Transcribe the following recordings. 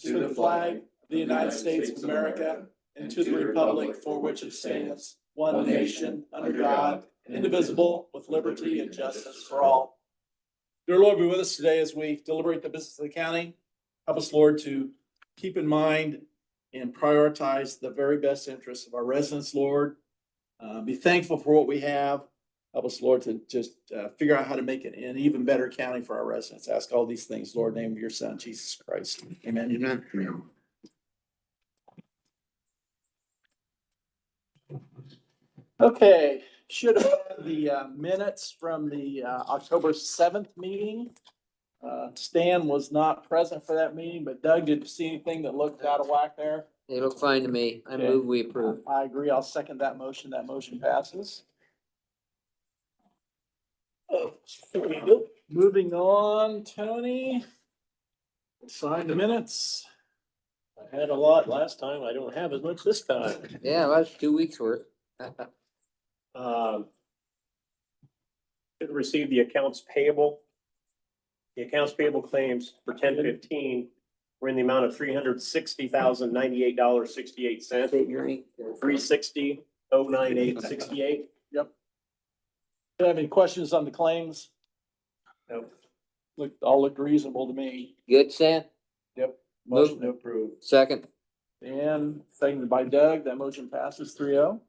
to the flag of the United States of America, and to the republic for which it stands, one nation, under God, indivisible, with liberty and justice for all. Dear Lord, be with us today as we deliberate the business of the county. Help us, Lord, to keep in mind and prioritize the very best interests of our residents, Lord. Be thankful for what we have. Help us, Lord, to just figure out how to make it an even better county for our residents. Ask all these things, Lord, in the name of your Son, Jesus Christ. Amen. Amen. Okay, should have had the minutes from the October 7th meeting. Stan was not present for that meeting, but Doug, did you see anything that looked out of whack there? They look fine to me. I Okay. move we approve. I agree. I'll second that motion. That motion passes. Oh, there we go. Moving on, Tony. Sign the minutes. I had a lot last time. I don't have as much this time. Yeah, that's 2 weeks worth. Should receive the accounts payable. The accounts payable claims for 10/15 were in the amount of $360,098.68. State your ink. 360,098.68. Do you have any questions on the claims? Nope. All looked reasonable to me. Good, Stan? Motion to approve. Second. And seconded by Doug. That motion passes 3-0.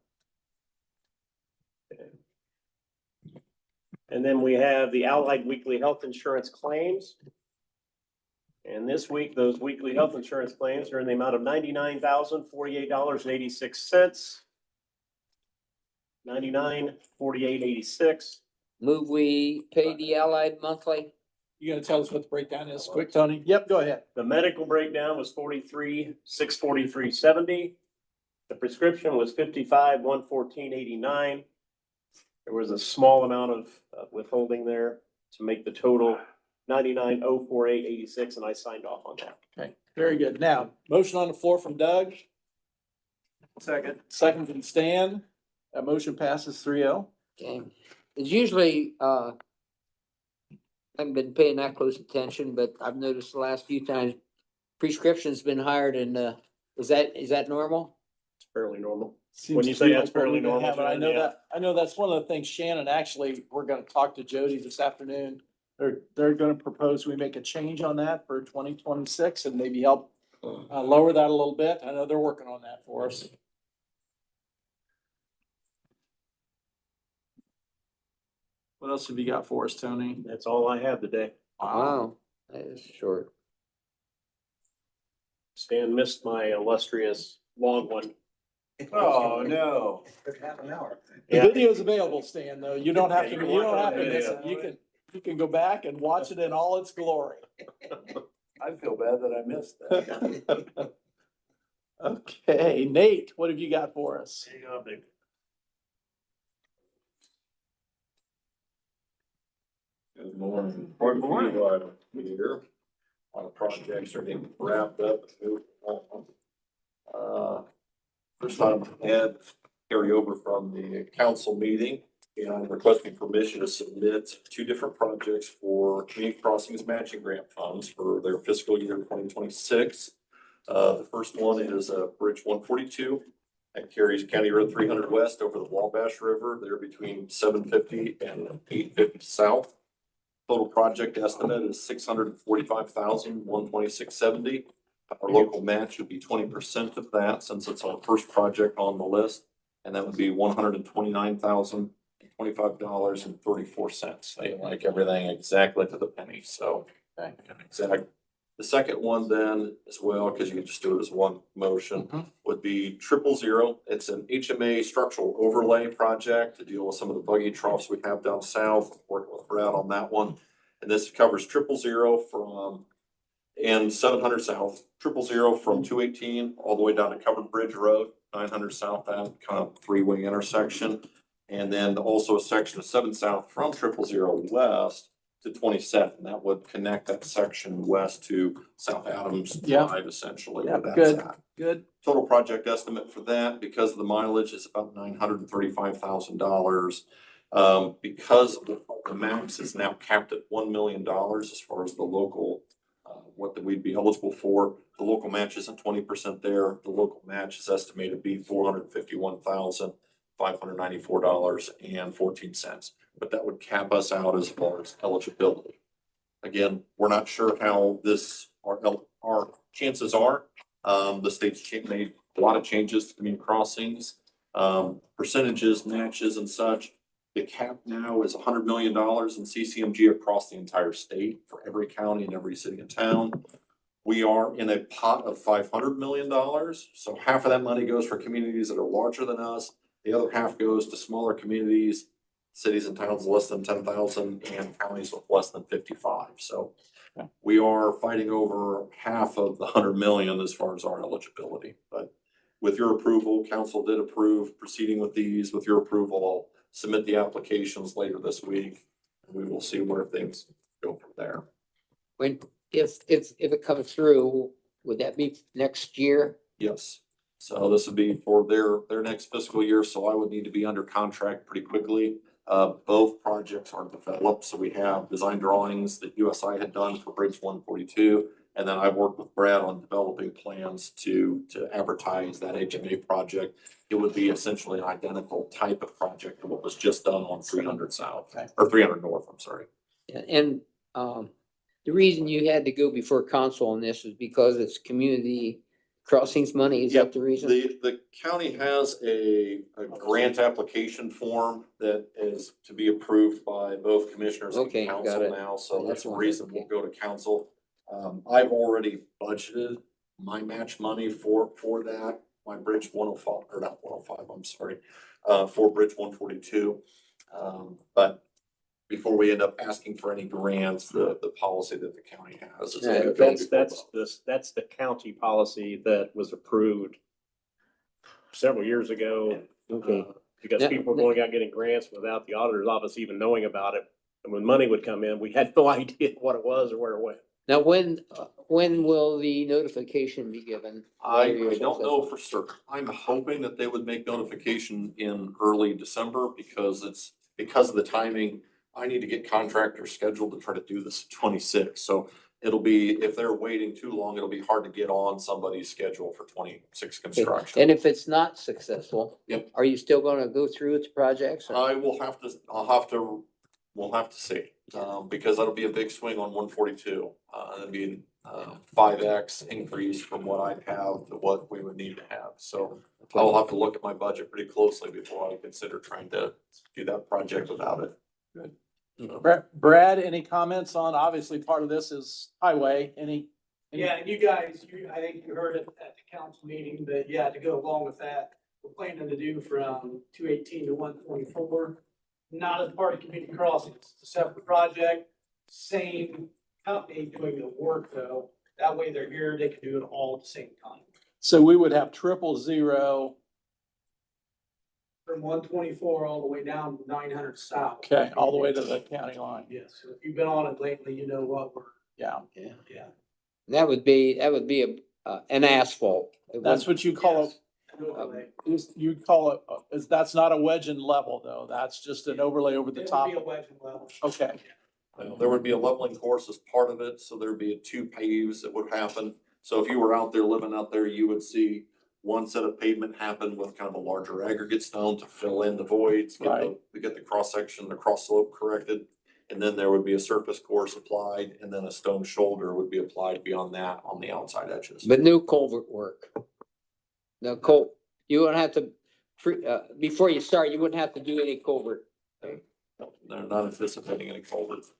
And then we have the Allied Weekly Health Insurance claims. And this week, those weekly health insurance claims are in the amount of $99,048.86. 99,4886. Move we pay the Allied monthly. You gonna tell us what the breakdown is quick, Tony? Yep, go ahead. The medical breakdown was 43,643.70. The prescription was 55,114.89. There was a small amount of withholding there to make the total 99,048.86, and I signed off on that. Okay, very good. Now, motion on the floor from Doug, Second. second from Stan. That motion passes 3-0. Okay. It's usually, haven't been paying that close attention, but I've noticed the last few times prescription's been hired and, is that normal? It's fairly normal. Seems When you to say be that's like what fairly we've been normal, having. I know yeah. I know that's one of the things Shannon, actually, we're gonna talk to Jody this afternoon. They're gonna propose we make a change on that for 2026 and maybe help lower that a little bit. I know they're working on that for us. What else have you got for us, Tony? That's all I have today. Wow, that is short. Stan missed my illustrious long one. Oh, no. The Yeah. video's available, Stan, though. You don't have to, Yeah, you can you don't watch have it to on miss video. it. You can go back and watch it in all its glory. I feel bad that I missed that. Okay, Nate, what have you got for us? Hang on, big. Good morning. Good morning. Here, a lot of projects are getting wrapped up. First time I had carryover from the council meeting, and I'm requesting permission to submit 2 different projects for Community Crossings matching grant funds for their fiscal year 2026. The first one is Bridge 142 that carries County Road 300 west over the Wabash River. They're between 750 and 850 south. Total project estimate is $645,126.70. Our local match would be 20% of that, since it's our first project on the list, and that would be $129,025.34. They like everything exactly to the penny, so. Okay. Exactly. The second one then as well, because you can just do it as one motion, would be 000. It's an HMA structural overlay project to deal with some of the buggy troughs we have down south, working with Brad on that one. And this covers 000 from, and 700 south, 000 from 218 all the way down to Covered Bridge Road, 900 south, that kind of 3-way intersection. And then also a section of 7 south from 000 west to 27. That would connect that section west to South Adams Drive, essentially. Yeah, where that's good. at. Good. Total project estimate for that, because of the mileage, is about $935,000. Because the max is now capped at $1 million as far as the local what that we'd be eligible for. The local match isn't 20% there. The local match is estimated to be $451,594.14. But that would cap us out as far as eligibility. Again, we're not sure how our chances are. The state's made a lot of changes to community crossings, percentages, matches and such. The cap now is $100 million in CCMG across the entire state for every county and every city and town. We are in a pot of $500 million. So half of that money goes for communities that are larger than us. The other half goes to smaller communities, cities and towns less than 10,000 and counties with less than 55. So we are fighting over half of the 100 million as far as our eligibility. But with your approval, council did approve proceeding with these. With your approval, I'll submit the applications later this week. And we will see where things go from there. If it comes through, would that be next year? Yes. So this would be for their next fiscal year. So I would need to be under contract pretty quickly. Both projects are developed. So we have design drawings that USI had done for Bridge 142. And then I've worked with Brad on developing plans to advertise that HMA project. It would be essentially an identical type of project to what was just done on 300 South or 300 North, I'm sorry. And the reason you had to go before council on this is because it's community crossings money. Is that the reason? The county has a grant application form that is to be approved by both commissioners and Okay, got council it. now. So that's the That's reason okay. we'll go to council. I've already budgeted my match money for that, my Bridge 105, or not 105, I'm sorry, for Bridge 142. But before we end up asking for any grants, the policy that the county has is. Yeah, that we go That's the county policy that was approved several years ago. Okay. Because Yeah. people were going out getting grants without the auditor's office even knowing about it. And when money would come in, we had no idea what it was or where it went. Now, when will the notification be given? I don't know for certain. I'm hoping that they would make notification in early December because of the timing. I need to get contractors scheduled to try to do this 26. So it'll be, if they're waiting too long, it'll be hard to get on somebody's schedule for 26 construction. And if it's not successful. Yep. Are you still gonna go through with the projects? We'll have to see, because that'll be a big swing on 142. That'd be 5x increase from what I'd have to what we would need to have. So I'll have to look at my budget pretty closely before I consider trying to do that project without it. Brad, any comments on, obviously part of this is highway, any? Yeah, and you guys, I think you heard it at the council meeting, but yeah, to go along with that, we're planning to do from 218 to 124. Not as part of community crossings, it's a separate project, same company doing the work though. That way they're here, they can do it all at the same time. So we would have 000. From 124 all the way down to 900 south. Okay, all the way to the county line. Yes, so if you've been on it lately, you know what we're, Yeah, yeah. That would be an asphalt. It that's wouldn't- what you call Yes, an overlay. you call it, that's not a wedge and level though. That's just an overlay over the It'll top. be a wedge and level. Okay, There would be a leveling course as part of it, so there'd be 2 paves that would happen. So if you were out there, living out there, you would see one set of pavement happen with kind of a larger aggregate stone to fill in the voids, get the cross section, the cross slope corrected. And then there would be a surface course applied, and then a stone shoulder would be applied beyond that on the outside edges. But no culvert work. No you wouldn't have to, before you start, you wouldn't have to do any culvert. No, they're not anticipating any culverts.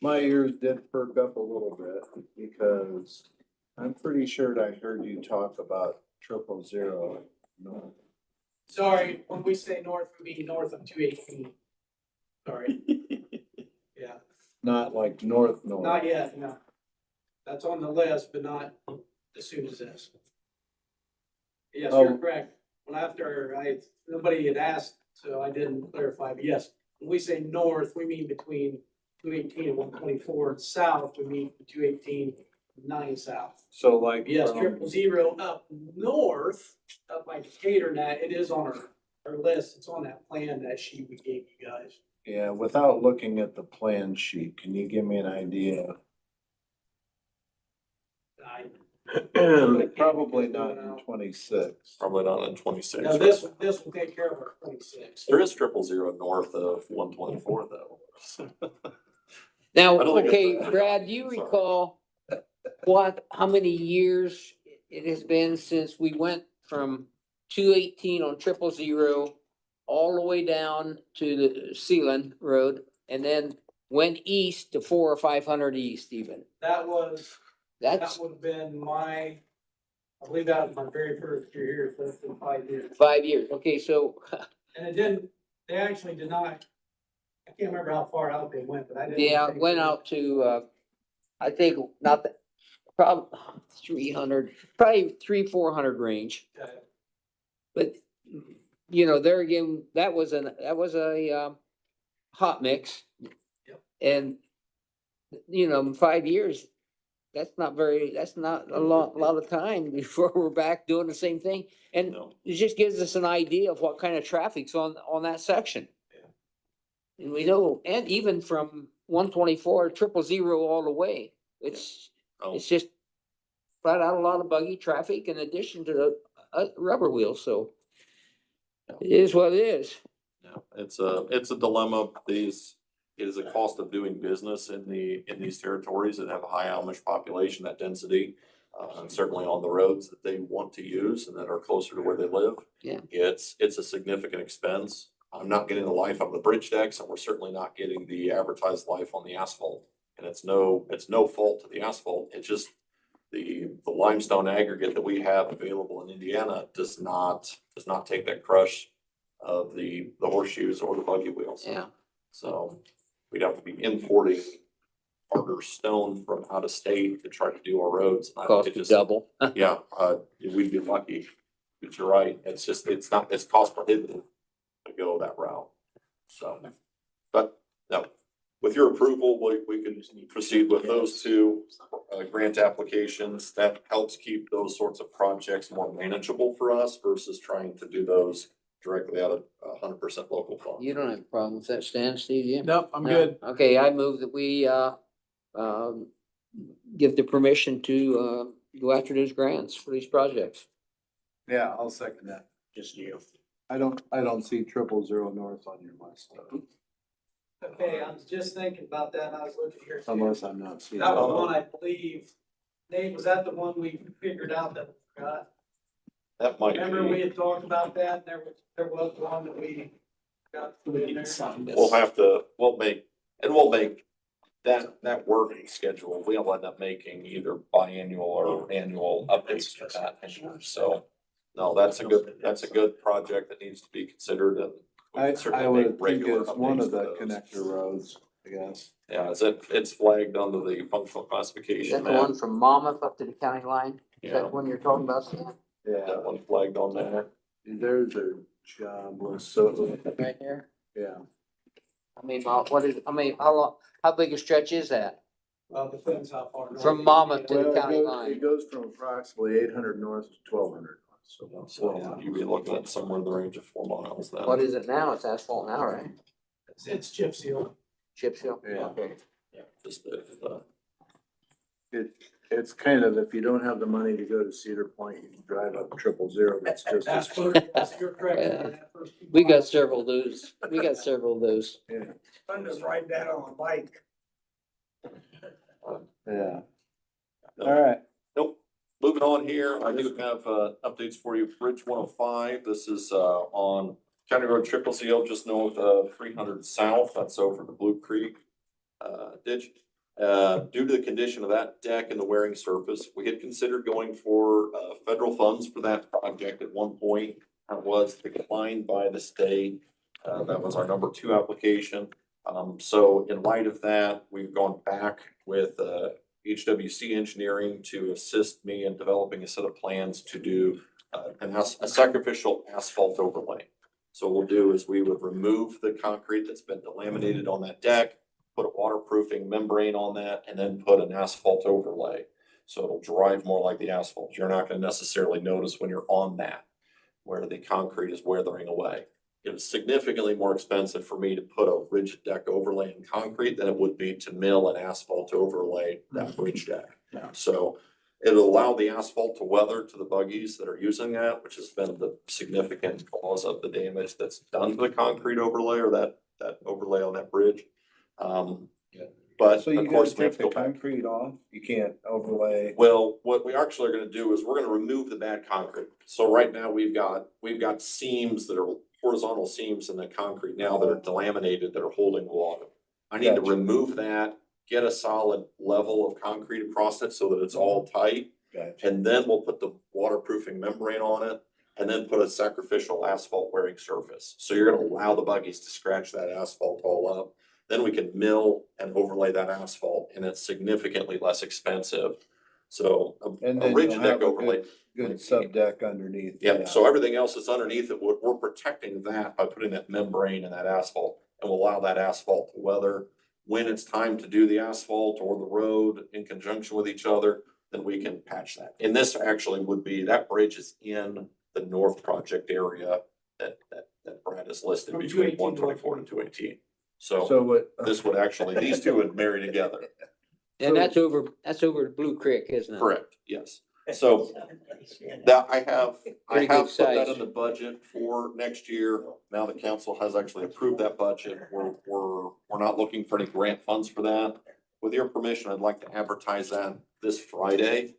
My ears did perk up a little bit because I'm pretty sure I heard you talk about 000. No. Sorry, when we say north, we mean north of 218. Sorry. Yeah, Not like north. not yet, no. That's on the list, but not as soon as this. Yes, you're Oh. correct. Well, nobody had asked, so I didn't clarify, but yes, when we say north, we mean between 218 and 124, and south, we mean 218 and 9 south. So like. Yes, from- 000 up north, up by Decatur, now it is on our list. It's on that plan, that sheet we gave you guys. Yeah, without looking at the plan sheet, can you give me an idea Probably not in 26. Probably not in 26. No, this will take care of our 26. There is 000 north of 124 though. Now, I don't think okay, it's- Brad, do you Sorry. recall how many years it has been since we went from 218 on 000 all the way down to the Sealand Road and then went east to 400 or 500 east even? That That's would have been I believe that was my very first year here, so it's been 5 years. 5 years. Okay, so And they actually did not, I can't remember how far out they went, but I didn't. yeah, think went they- out to, I think not that, probably 300, probably 400 range. Okay. But, you know, there again, that was a hot mix. Yep. And, you know, in 5 years, that's not a lot of time before we're back doing the same thing. And No. it just gives us an idea of what kind of traffic's on that section. Yeah. And we know, and even from 124, 000 all the way, Oh, it's just flat out a lot of buggy traffic in addition to the rubber wheels, so it is what it is. no, it's a dilemma. It is a cost of doing business in these territories that have a high Amish population, that density. And certainly on the roads that they want to use and that are closer to where they live. Yeah. It's a significant expense. I'm not getting the life on the bridge decks, and we're certainly not getting the advertised life on the asphalt. And it's no fault to the asphalt. It's just the limestone aggregate that we have available in Indiana does not take that crush of the horseshoes or the buggy wheels. Yeah, So we'd have to be importing harder stone from out of state to try to do our roads. And I think cost it to just- double. Yeah, we'd be lucky, but you're right. It's cost prohibitive to go that route. So, but no, with your approval, we can proceed with those two grant applications. That helps keep those sorts of projects more manageable for us versus trying to do those directly out of 100% local funds. You don't have a problem with that, Stan, Steve, you? Nope, I'm No? good. Okay, I move that we, give the permission to, go after those grants for these projects. Yeah, I'll second that. Just you. I don't see 000 north on your list, Okay, I was just thinking about that, and I was looking here. too. unless I'm not seeing. That it. was one, I believe, Nate, was that the one we figured out that we forgot? That might Remember we be, had talked about that, and there was one that we got put in there. we'll make that working schedule, we'll end up making either biannual or annual updates to that. So, no, that's a good project that needs to be considered, and we I can certainly would make think regular it's one updates of to the those. connector roads, I guess. Yeah, it's flagged under the functional Is classification that the map. one from Monmouth up to the county line? Is that Yeah, the one you're talking about, Stan? Yeah, that one flagged on there. there's a job list, so, Right here? yeah. I mean, how big a stretch is that? Well, depends how far. north From you Monmouth get. to the Well, county line. it goes from approximately 800 north to 1200 north, so. So you'd be looking at somewhere in the range of 4 miles then. What is it now? It's asphalt now, right? It's chip seal. Chip seal? Yeah. Okay. Just It's kind of, if you don't have the money to go to Cedar Point, you can drive up 000, it's just. You're correct. Yeah. That first few We got miles. several of those. We got several of those. Yeah, Fun to ride that on a bike. yeah. All right. Nope. Moving on here, I do have updates for you. Bridge 105, this is on County Road 000, just north of 300 South. That's over the Blue Creek ditch. Due to the condition of that deck and the wearing surface, we had considered going for federal funds for that project at one point. That was declined by the state. That was our number 2 application. So in light of that, we've gone back with HWC Engineering to assist me in developing a set of plans to do a sacrificial asphalt overlay. So what we'll do is we would remove the concrete that's been delaminated on that deck, put a waterproofing membrane on that, and then put an asphalt overlay. So it'll drive more like the asphalt. You're not gonna necessarily notice when you're on that, where the concrete is weathering away. It was significantly more expensive for me to put a rigid deck overlay in concrete than it would be to mill an asphalt overlay that bridge deck. Yeah. So It'll allow the asphalt to weather to the buggies that are using that, which has been the significant cause of the damage that's done to the concrete overlay or that overlay on that bridge. But So you of gotta course, we have take to the go back. concrete off? You can't overlay? Well, what we actually are gonna do is we're gonna remove the bad concrete. So right now, we've got seams that are horizontal seams in the concrete now that are delaminated, that are holding water. I need to Gotcha. remove that, get a solid level of concrete across it so that it's all tight. Gotcha. And then we'll put the waterproofing membrane on it and then put a sacrificial asphalt wearing surface. So you're gonna allow the buggies to scratch that asphalt all up. Then we can mill and overlay that asphalt and it's significantly less expensive. So And a then ridge you'll deck have a overlay. good sub deck underneath. Yeah, so everything else that's underneath it, we're protecting that by putting that membrane and that asphalt. And we'll allow that asphalt to weather. When it's time to do the asphalt or the road in conjunction with each other, then we can patch that. And this actually would be, that bridge is in the north project area that Brad has listed From between 218 to 124 and 218. So So what? this would actually, these two would marry together. And that's over Blue Creek, isn't it? Correct, yes. So that I have Pretty put good that size. in the budget for next year. Now the council has actually approved that budget. We're not looking for any grant funds for that. With your permission, I'd like to advertise that this Friday,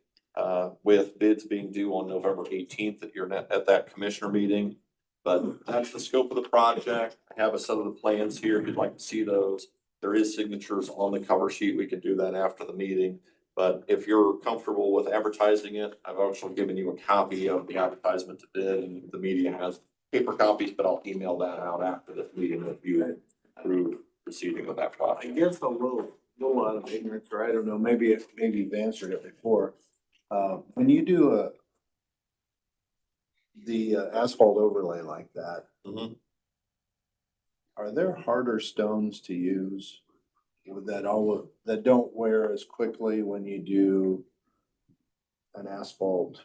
with bids being due on November 18th at that commissioner meeting. But that's the scope of the project. I have a set of the plans here if you'd like to see those. There is signatures on the cover sheet. We can do that after the meeting. But if you're comfortable with advertising it, I've actually given you a copy of the advertisement to bid and the media has paper copies, but I'll email that out after this meeting if you approve proceeding with that I project. guess a little out of ignorance, or I don't know, maybe you've answered it before. When you do the asphalt overlay like that, Mhm. are there harder stones to use that don't wear as quickly when you do an asphalt?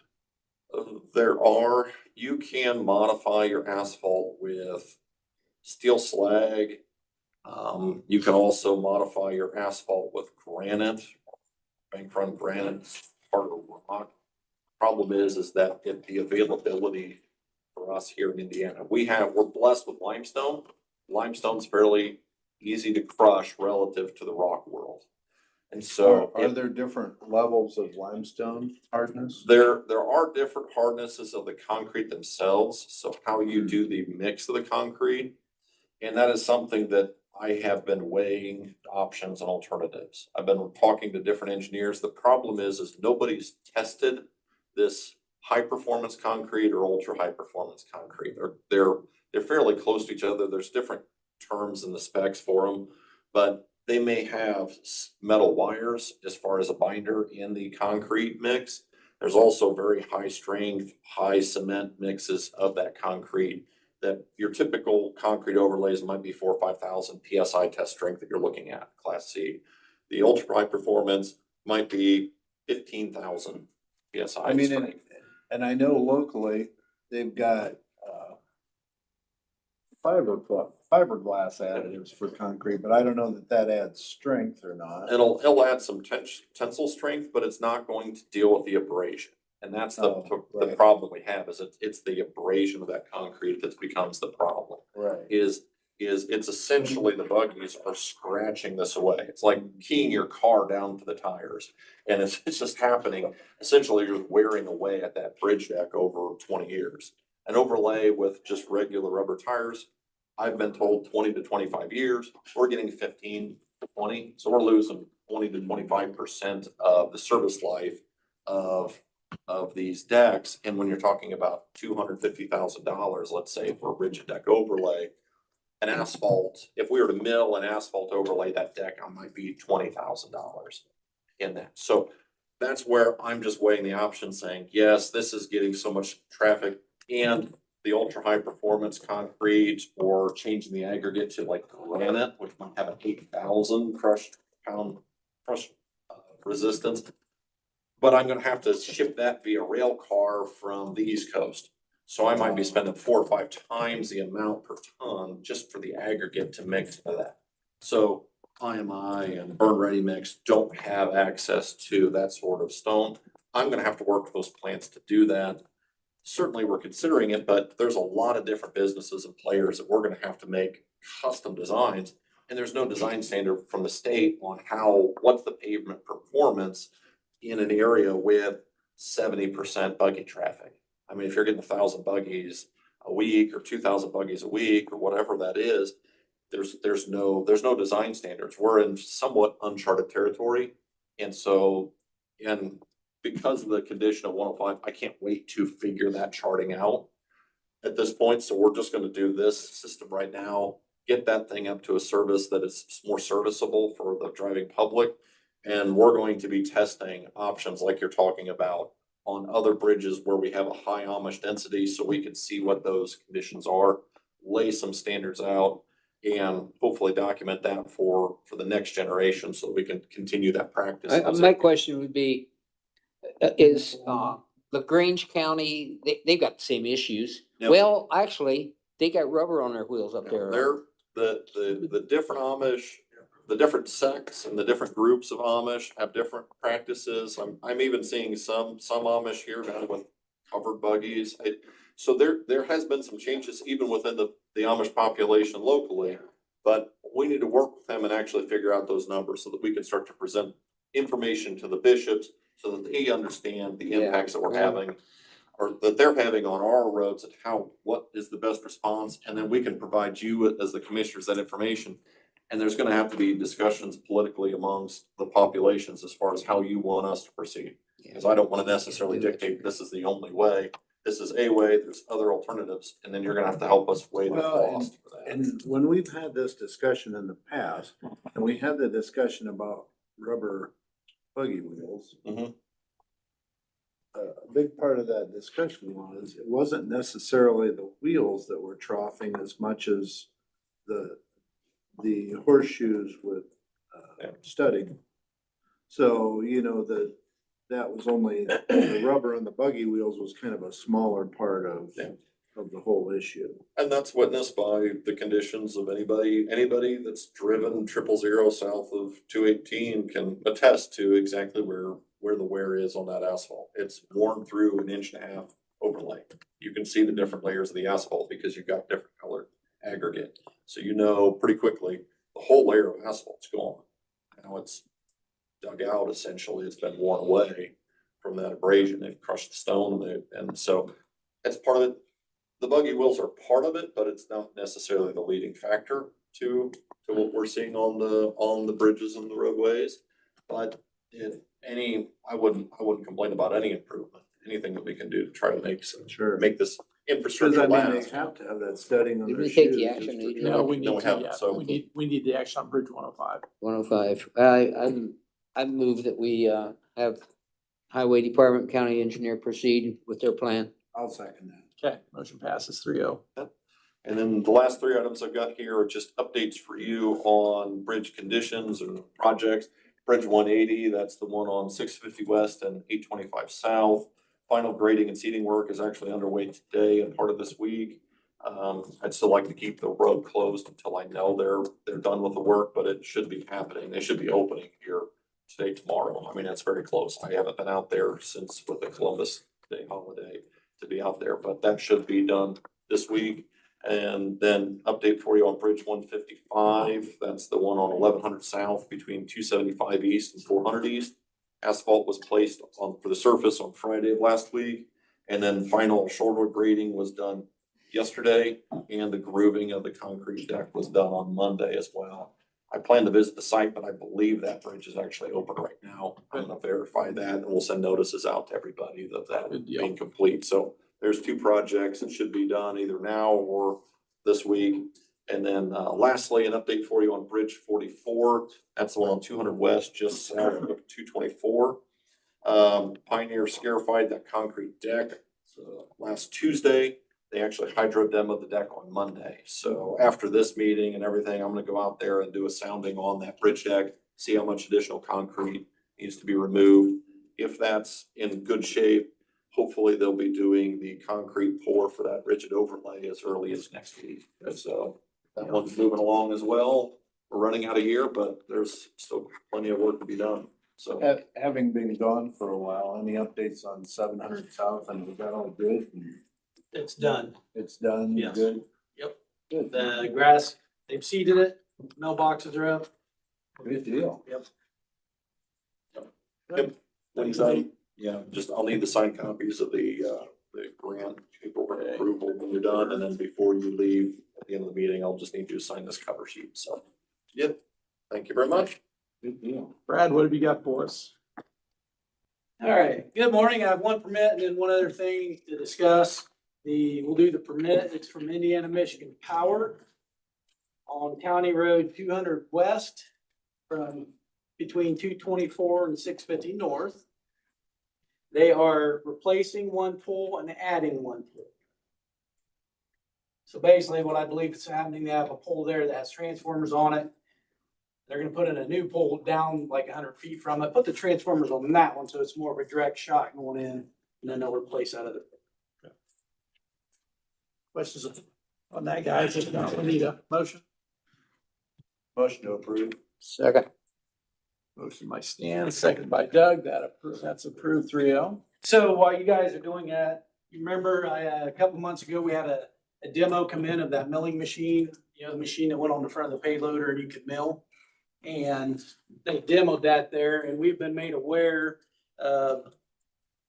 You can modify your asphalt with steel slag. You can also modify your asphalt with granite, bank run granite, harder rock. Problem is that the availability for us here in Indiana, we're blessed with limestone. Limestone's fairly easy to crush relative to the rock world. And so Are there different levels of limestone hardness? there are different hardnesses of the concrete themselves, so how you do the mix of the concrete. And that is something that I have been weighing options and alternatives. I've been talking to different engineers. The problem is nobody's tested this high performance concrete or ultra high performance concrete. They're fairly close to each other. There's different terms in the specs for them, but they may have metal wires as far as a binder in the concrete mix. There's also very high strength, high cement mixes of that concrete that your typical concrete overlays might be 4,000 or 5,000 PSI test strength that you're looking at, Class C. The ultra high performance might be 15,000 PSI I mean, strength. and I know locally, they've got, fiberglass additives for concrete, but I don't know that adds strength or not. It'll add some tensile strength, but it's not going to deal with the abrasion. And that's the Right. problem we have is it's the abrasion of that concrete that becomes the problem. Right. Is it's essentially the buggies are scratching this away. It's like keying your car down to the tires. And it's just happening, essentially you're wearing away at that bridge deck over 20 years. An overlay with just regular rubber tires, I've been told 20 to 25 years, we're getting 15 to 20. So we're losing 20 to 25% of the service life of these decks. And when you're talking about $250,000, let's say for a rigid deck overlay, an asphalt, if we were to mill an asphalt overlay that deck, I might be $20,000 in that. So that's where I'm just weighing the options saying, yes, this is getting so much traffic and the ultra high performance concrete or changing the aggregate to like granite, which might have an 8,000 pound crush resistance. But I'm gonna have to ship that via rail car from the East Coast. So I might be spending 4 or 5 times the amount per ton just for the aggregate to mix with that. So IMI and Burn Ready Mix don't have access to that sort of stone. I'm gonna have to work with those plants to do that. Certainly, we're considering it, but there's a lot of different businesses and players that we're gonna have to make custom designs. And there's no design standard from the state on what's the pavement performance in an area with 70% buggy traffic. I mean, if you're getting 1,000 buggies a week or 2,000 buggies a week or whatever that is, there's no design standards. We're in somewhat uncharted territory. And so, and because of the condition of 105, I can't wait to figure that charting out at this point. So we're just gonna do this system right now, get that thing up to a service that is more serviceable for the driving public. And we're going to be testing options like you're talking about on other bridges where we have a high Amish density, so we can see what those conditions are, lay some standards out, and hopefully document that for the next generation so we can continue that practice. My question would be, is, LaGrange County, they've got the same issues. Yep. Well, actually, they got rubber on their wheels up there. They're the different Amish, the different sects and the different groups of Amish have different practices. I'm even seeing some Amish here now with covered buggies. So there has been some changes even within the Amish population locally. But we need to work with them and actually figure out those numbers so that we can start to present information to the bishops so that they understand the impacts that we're having or that they're having on our roads and what is the best response. And then we can provide you as the commissioners that information. And there's gonna have to be discussions politically amongst the populations as far as how you want us to proceed. Because I don't wanna necessarily dictate this is the only way. This is a way, there's other alternatives, and then you're gonna have to help us weigh the Well, cost for that. And when we've had this discussion in the past, and we had the discussion about rubber buggy wheels. Mhm. A big part of that discussion was, it wasn't necessarily the wheels that were troughing as much as the horseshoes with studding. So, that was only, the rubber on the buggy wheels was kind of a smaller part of the whole issue. And that's witnessed by the conditions of anybody that's driven 000 south of 218 can attest to exactly where the wear is on that asphalt. It's worn through an 1.5 inch overlay. You can see the different layers of the asphalt because you've got different colored aggregate. So you know pretty quickly the whole layer of asphalt's gone. Now it's dug out essentially. It's been worn away from that abrasion. They've crushed the stone and so that's part of it. The buggy wheels are part of it, but it's not necessarily the leading factor to what we're seeing on the bridges and the roadways. But I wouldn't complain about any improvement, anything that we can do to try to make this Because infrastructure they last. have to have that studding on Did their we take shoes. the action just for we need? No, we No, need we to, haven't, yeah, so- we need the action on Bridge 105. 105. I move that we, have Highway Department, County Engineer proceed with their plan. I'll second that. Okay, motion passes 3-0. And then the last three items I've got here are just updates for you on bridge conditions and projects. Bridge 180, that's the one on 650 West and 825 South. Final grading and seeding work is actually underway today and part of this week. I'd still like to keep the road closed until I know they're done with the work, but it should be happening. They should be opening here today, tomorrow. I mean, that's very close. I haven't been out there since with the Columbus Day holiday to be out there, but that should be done this week. And then update for you on Bridge 155. That's the one on 1100 South between 275 East and 400 East. Asphalt was placed for the surface on Friday of last week. And then final shoulder grading was done yesterday, and the grooving of the concrete deck was done on Monday as well. I plan to visit the site, but I believe that bridge is actually open right now. I'm gonna verify that and we'll send notices out to everybody that Good deal. being complete. So there's two projects that should be done either now or this week. And then lastly, an update for you on Bridge 44. That's the one on 200 West, just south of 224. Pioneer scarified that concrete deck last Tuesday. They actually hydro demoed the deck on Monday. So after this meeting and everything, I'm gonna go out there and do a sounding on that bridge deck, see how much additional concrete needs to be removed. If that's in good shape, hopefully they'll be doing the concrete pour for that rigid overlay as early as next week. So that one's moving along as well. We're running out of year, but there's still plenty of work to be done. So, Having been gone for a while, any updates on 700 South, and we got all good? It's done. It's done, Yes. good? Yep. Good. The grass, they've seeded it, mailboxes are up. Good deal. when he's done, yeah, just, I'll need the signed copies of the grant paperwork approval when you're done, and then before you leave at the end of the meeting, I'll just need you to sign this cover sheet, so. Yep, thank you very much. Good deal. Brad, what have you got for us? All right, good morning. I have one permit and then one other thing to discuss. We'll do the permit. It's from Indiana Michigan Power on County Road 200 West from between 224 and 650 North. They are replacing one pole and adding one pole. So basically what I believe is happening, they have a pole there that has transformers on it. They're gonna put in a new pole down like 100 feet from it, put the transformers on that one, so it's more of a direct shot going in, and then they'll replace that other. Questions on that, guys? If not, we need a motion. Motion to approve. Second. Motion by Stan, second by Doug. That's approved 3-0. So while you guys are doing that, you remember a couple months ago, we had a demo come in of that milling machine, the machine that went on the front of the payloader and you could mill. And they demoed that there, and we've been made aware of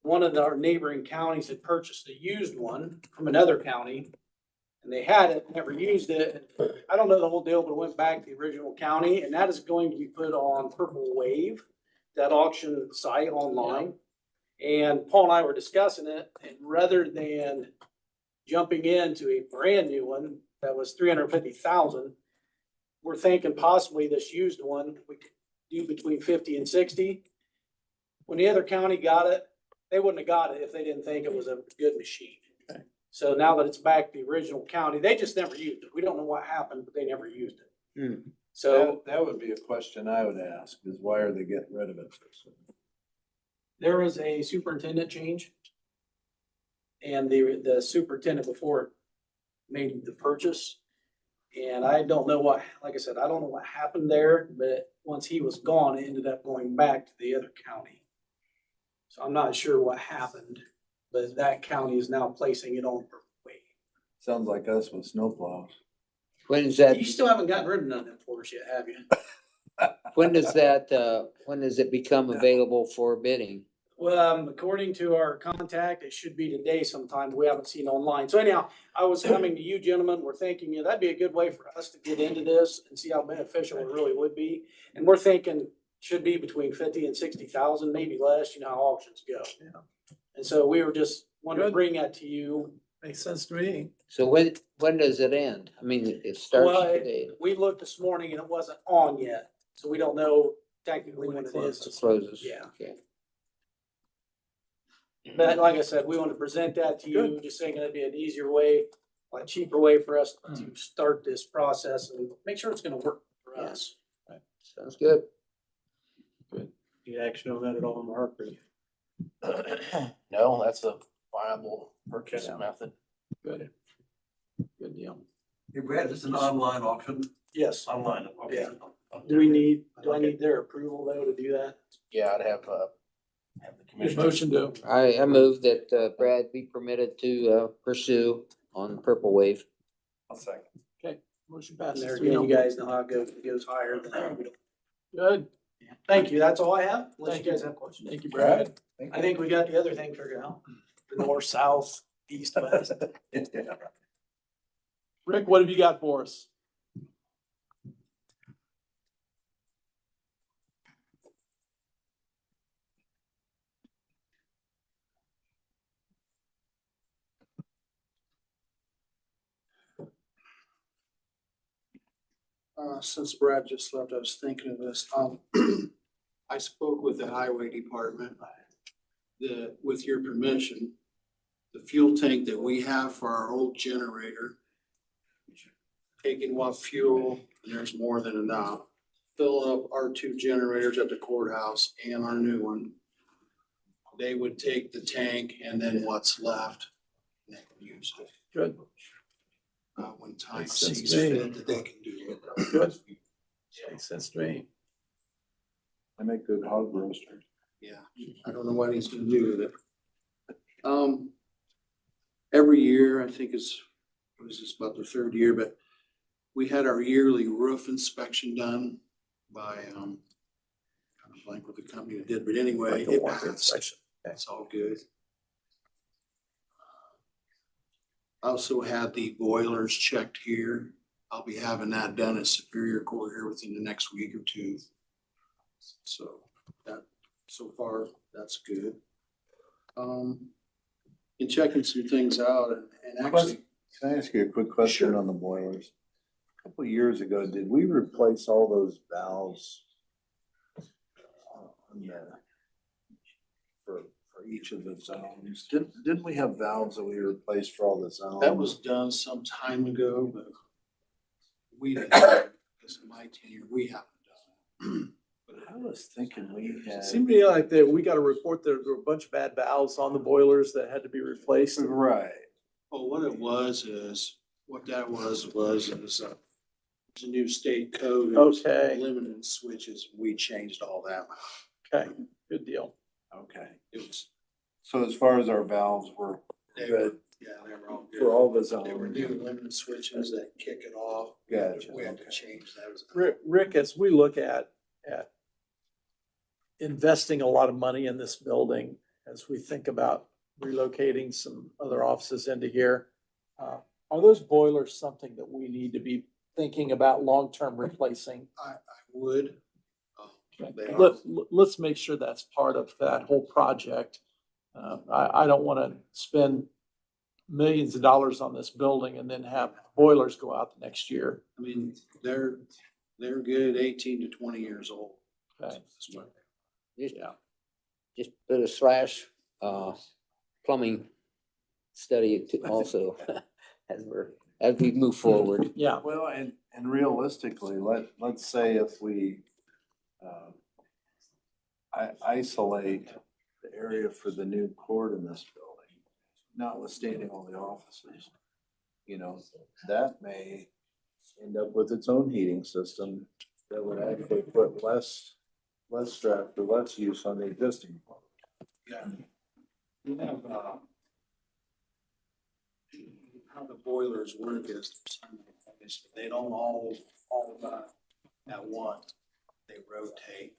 one of our neighboring counties had purchased a used one from another county. And they had it, never used it. I don't know the whole deal, but it went back to the original county, and that is going to be put on Purple Wave, that auction site online. And Paul and I were discussing it, and rather than jumping into a brand new one that was 350,000, we're thinking possibly this used one, we could do between 50 and 60. When the other county got it, they wouldn't have got it if they didn't think it was a good machine. Okay. So now that it's back to the original county, they just never used it. We don't know what happened, but they never used it. So That would be a question I would ask, is why are they getting rid of it? there was a superintendent change. And the superintendent before made the purchase. And I don't know what, like I said, I don't know what happened there, but once he was gone, it ended up going back to the other county. So I'm not sure what happened, but that county is now placing it on Purple Wave. Sounds like us with snowplows. When is that, You still haven't gotten rid of none of them for us yet, have you? when does it become available for bidding? Well, according to our contact, it should be today sometime. We haven't seen online. So anyhow, I was coming to you gentlemen. We're thinking, that'd be a good way for us to get into this and see how beneficial it really would be. And we're thinking should be between 50 and 60,000, maybe less, how auctions go. Yeah. And so we were just wanting to Good. bring that to you. Makes sense to me. So when does it end? I mean, it starts Well, today. we looked this morning and it wasn't on yet. So we don't know technically when it It is. closes. Yeah. Okay. But like I said, we want to present that to you, just thinking it'd be an easier way, a cheaper way for us to start this process and make sure it's gonna work for us. Sounds good. Need action on that at all, Mark? No, that's a viable purchase Okay. method. Good. Good deal. Hey Brad, is this an online auction? Yes. Online, okay. Yeah. Do I need their approval though to do that? Yeah, I'd have the Good commissioner. motion to, I move that Brad be permitted to pursue on Purple Wave. I'll second. motion And passes there 3-0. again, you guys know how it goes. If it goes higher, then. Good. Thank you. That's all I have. Unless Thank you you. guys have questions. Thank you, Brad. I think we got the other thing figured out. The north, south, east, west. Rick, what have you got for us? Since Brad just left, I was thinking of this. I spoke with the highway department. With your permission, the fuel tank that we have for our old generator, taking what fuel, and there's more than enough, fill up our two generators at the courthouse and our new one. They would take the tank and then what's left, they can use it. Good. When time Makes sense sees to me. fit that they can do it. Good. Makes sense to me. I make good hog roasters. Yeah, I don't know what he's gonna do with it. Every year, I think what is this, about the third year, but we had our yearly roof inspection done by, I'm blank with the company that did, but anyway, it passed. That's all good. I also had the boilers checked here. I'll be having that done at Superior Court here within the next week or two. So that, so far, that's good. And checking some things out and actually, Can I ask you a quick question Sure. on the boilers? A couple of years ago, did we replace all those valves? On the- For each of the zones? Didn't we have valves that we replaced for all the zones? that was done some time ago, but we didn't, because of my tenure, we haven't done I was thinking we It had. seemed to me like that we got a report that there were a bunch of bad valves on the boilers that had to be replaced. Right. Oh, what it was is, what that was it's a new state code. It was Okay. Limited switches, we changed all that. Okay, good deal. Okay. It was, So as far as our valves were they were, good yeah, they were all good. for all the They were zones. new limited switches that kick it off. Gotcha, We had to okay. change those. Rick, as we look at investing a lot of money in this building, as we think about relocating some other offices into here, are those boilers something that we need to be thinking about long-term replacing? I would. They are. Let's make sure that's part of that whole project. I don't want to spend millions of dollars on this building and then have boilers go out the next year. I mean, they're good 18 to 20 years old. Okay. That's what- Yeah. Just put a / plumbing study also as we move forward. Yeah. Well, and realistically, let's say if we isolate the area for the new court in this building, notwithstanding all the offices, that may end up with its own heating system that would actually put less stress or less use on the existing one. Yeah. We have, how the boilers work is they don't all at once. They rotate,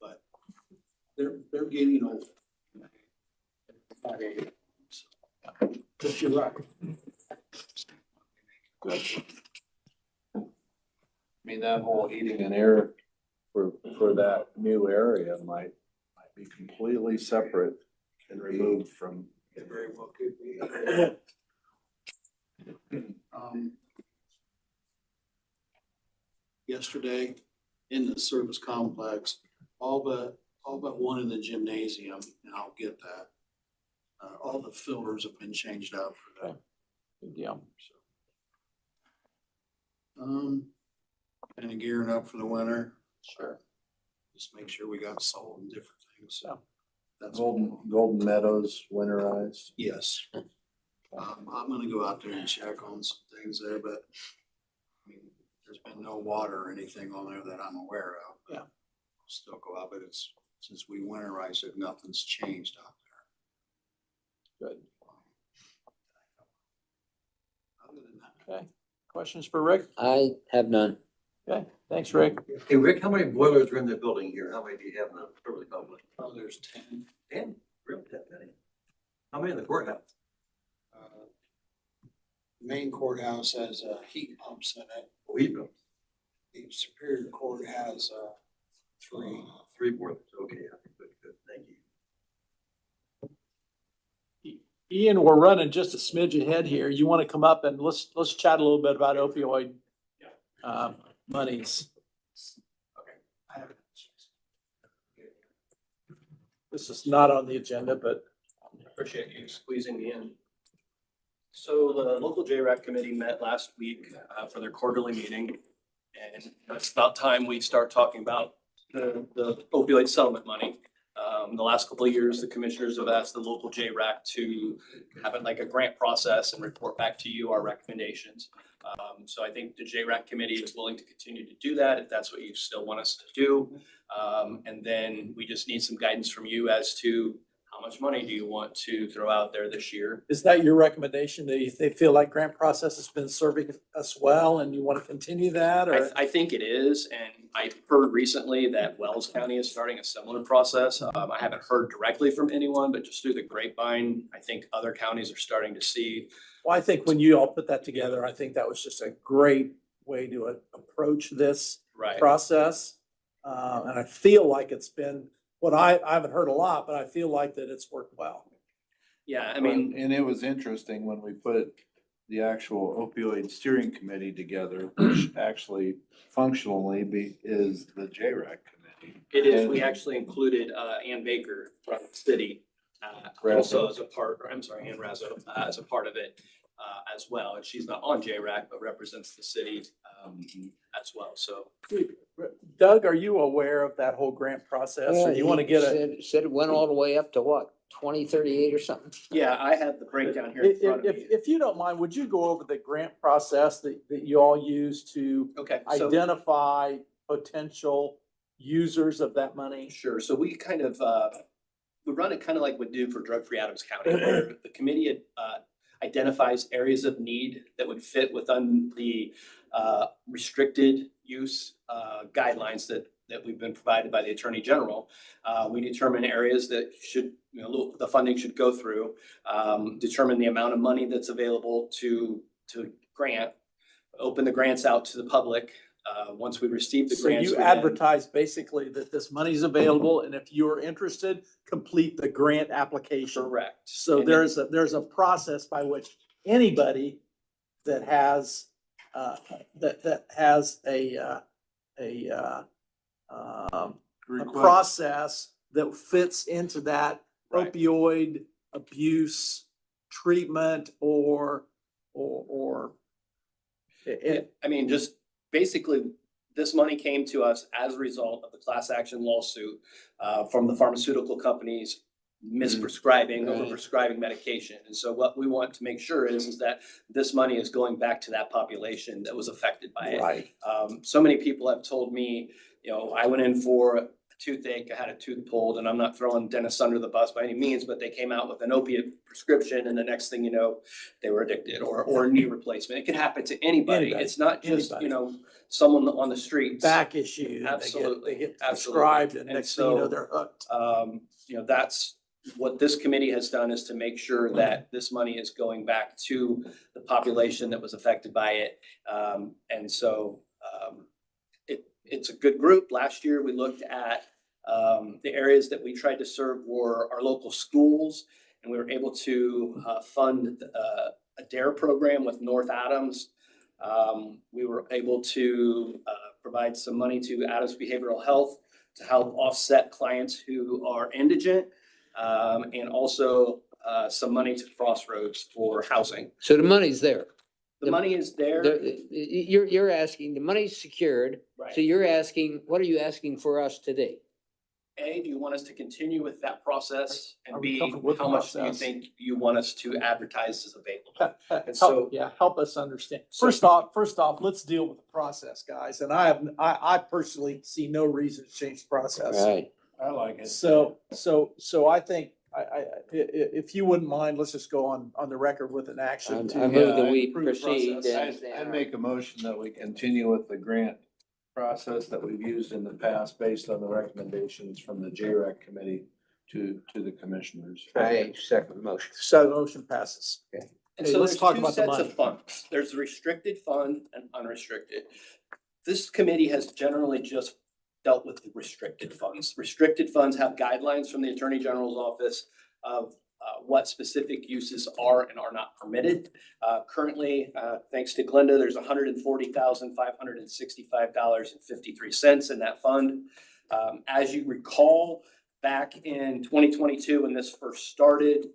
but they're getting old. But you're right. I mean, that whole heating and air for that new area might be completely separate and removed from. It very well could be. Yesterday in the service complex, all but one in the gymnasium, and I'll get that. All the filters have been changed out for that. Good deal. And gearing up for the winter. Sure. Just make sure we got salt and different things, so. That's Golden Meadows winterized. yes. I'm gonna go out there and check on some things there, but I mean, there's been no water or anything on there that I'm aware of. Yeah. I'll still go out, but it's, since we winterized it, nothing's changed out there. Good. Other than that, Okay. Questions for Rick? I have none. Okay. Thanks, Rick. Hey, Rick, how many boilers are in the building here? How many do you have in the Beverly Public? oh, there's 10. 10, really, that many? How many in the courthouse? Main courthouse has heat pumps in it. Oh, heat pumps. The Superior Court has 3. 3 boilers, okay, good, thank you. Ian, we're running just a smidge ahead here. You want to come up and let's chat a little bit about opioid monies. I haven't. This is not on the agenda, but Appreciate you squeezing me in. So the local JRAC committee met last week for their quarterly meeting. And it's about time we start talking about the opioid settlement money. The last couple of years, the commissioners have asked the local JRAC to have it like a grant process and report back to you our recommendations. So I think the JRAC committee is willing to continue to do that if that's what you still want us to do. And then we just need some guidance from you as to how much money do you want to throw out there this year? Is that your recommendation? They feel like grant process has been serving us well and you want to continue that or? I think it is, and I heard recently that Wells County is starting a similar process. I haven't heard directly from anyone, but just through the grapevine, I think other counties are starting to see. Well, I think when you all put that together, I think that was just a great way to approach this Right. process. And I feel like it's been, I haven't heard a lot, but I feel like that it's worked well. Yeah, I mean, And it was interesting when we put the actual opioid steering committee together, which actually functionally is the JRAC committee. it is, we actually included Ann Baker from the city also as a part, or I'm sorry, Ann Razzo, as a part of it as well. And she's not on JRAC, but represents the city as well, so. Doug, are you aware of that whole grant process or you want to get a? Said it went all the way up to what, 2038 or something? Yeah, I have the breakdown here in front of me. If you don't mind, would you go over the grant process that you all use to Okay, so. identify potential users of that money? Sure, so we kind of, we run it kind of like we do for Drug-Free Adams County, where the committee identifies areas of need that would fit within the restricted use guidelines that we've been provided by the Attorney General. We determine areas that should, the funding should go through, determine the amount of money that's available to grant, open the grants out to the public. Once we receive the So grants. you we then- advertise basically that this money's available and if you're interested, complete the grant application. Correct. So And there's a process by which anybody that has, that has a process that fits into that Right. opioid abuse treatment or it, I mean, just basically, this money came to us as a result of the class action lawsuit from the pharmaceutical companies misprescribing, Right. overprescribing medication. And so what we want to make sure is that this money is going back to that population that was affected by it. right. So many people have told me, I went in for a toothache, I had a tooth pulled, and I'm not throwing dentists under the bus by any means, but they came out with an opiate prescription and the next thing you know, they were addicted or knee replacement. It can happen to anybody. Anybody. It's not just, Anybody. someone on the streets. Back issue. Absolutely, They get absolutely. prescribed and And next thing you know, so, they're hooked. That's what this committee has done, is to make sure that this money is going back to the population that was affected by it. And so it's a good group. Last year, we looked at the areas that we tried to serve were our local schools, and we were able to fund a DARE program with North Adams. We were able to provide some money to Adams Behavioral Health to help offset clients who are indigent, and also some money to Crossroads for housing. So the money's there. The money is there. You're asking, the money's secured, Right. so you're asking, what are you asking for us today? A, do you want us to continue with that process? Are And we B, comfortable with the how much do you process? think you want us to advertise as available? And so- Help, yeah, help us understand. So- First off, let's deal with the process, guys. And I personally see no reason to change the process. Right. I like it. So I think, if you wouldn't mind, let's just go on the record with an action to. I move that uh, we improve the proceed. process. I'd make a motion that we continue with the grant process that we've used in the past based on the recommendations from the JRAC committee to the commissioners. I second the motion. So the motion passes. And Hey, so let's there's talk two about the sets money. of funds. There's the restricted fund and unrestricted. This committee has generally just dealt with the restricted funds. Restricted funds have guidelines from the Attorney General's office of what specific uses are and are not permitted. Currently, thanks to Glenda, there's $140,565.53 in that fund. As you recall, back in 2022, when this first started,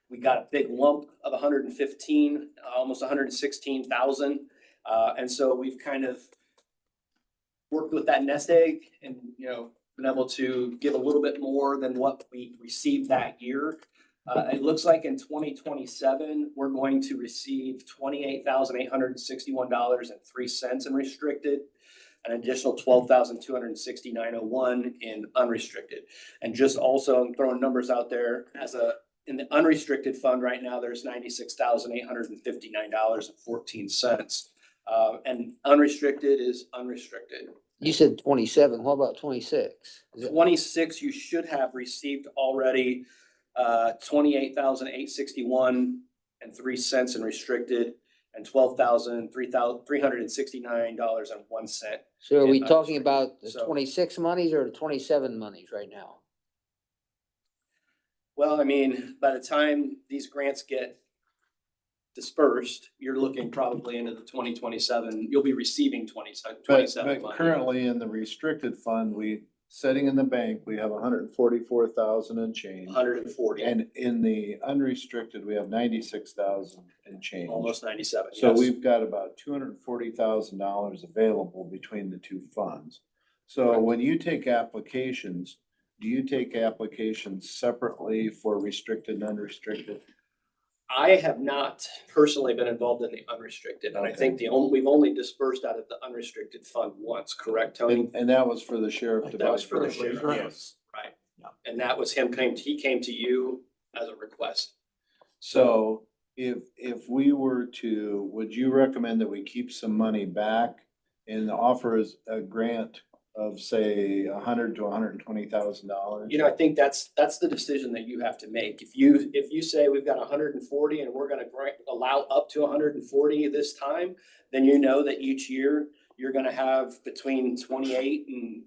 we got a big lump of 115, almost 116,000. And so we've kind of worked with that nest egg and, been able to give a little bit more than what we received that year. It looks like in 2027, we're going to receive $28,861.03 in restricted, an additional $12,269.01 in unrestricted. And just also, I'm throwing numbers out there, in the unrestricted fund right now, there's $96,859.14. And unrestricted is unrestricted. You said 27, what about 26? 26, you should have received already, $28,861.03 in restricted, and $12,369.01. So are we in talking unrestricted. about the So- 26 monies or the 27 monies right now? Well, I mean, by the time these grants get dispersed, you're looking probably into the 2027, you'll be receiving 27 But money. currently in the restricted fund, sitting in the bank, we have 144,000 and change. 140, And in the unrestricted, we have 96,000 and change. almost 97. So yes. we've got about $240,000 available between the two funds. So Correct. when you take applications, do you take applications separately for restricted and unrestricted? I have not personally been involved in the unrestricted, and I think we've only dispersed out of the unrestricted fund once, correct, Tony? And that was for the sheriff to. That was for the buy. sheriff, Grants. right? Yeah. And that was he came to you as a request. So if we were to, would you recommend that we keep some money back and offer us a grant of say $100,000 to $120,000? You know, I think that's the decision that you have to make. If you say we've got 140 and we're gonna allow up to 140 this time, then you know that each year you're gonna have between 28 and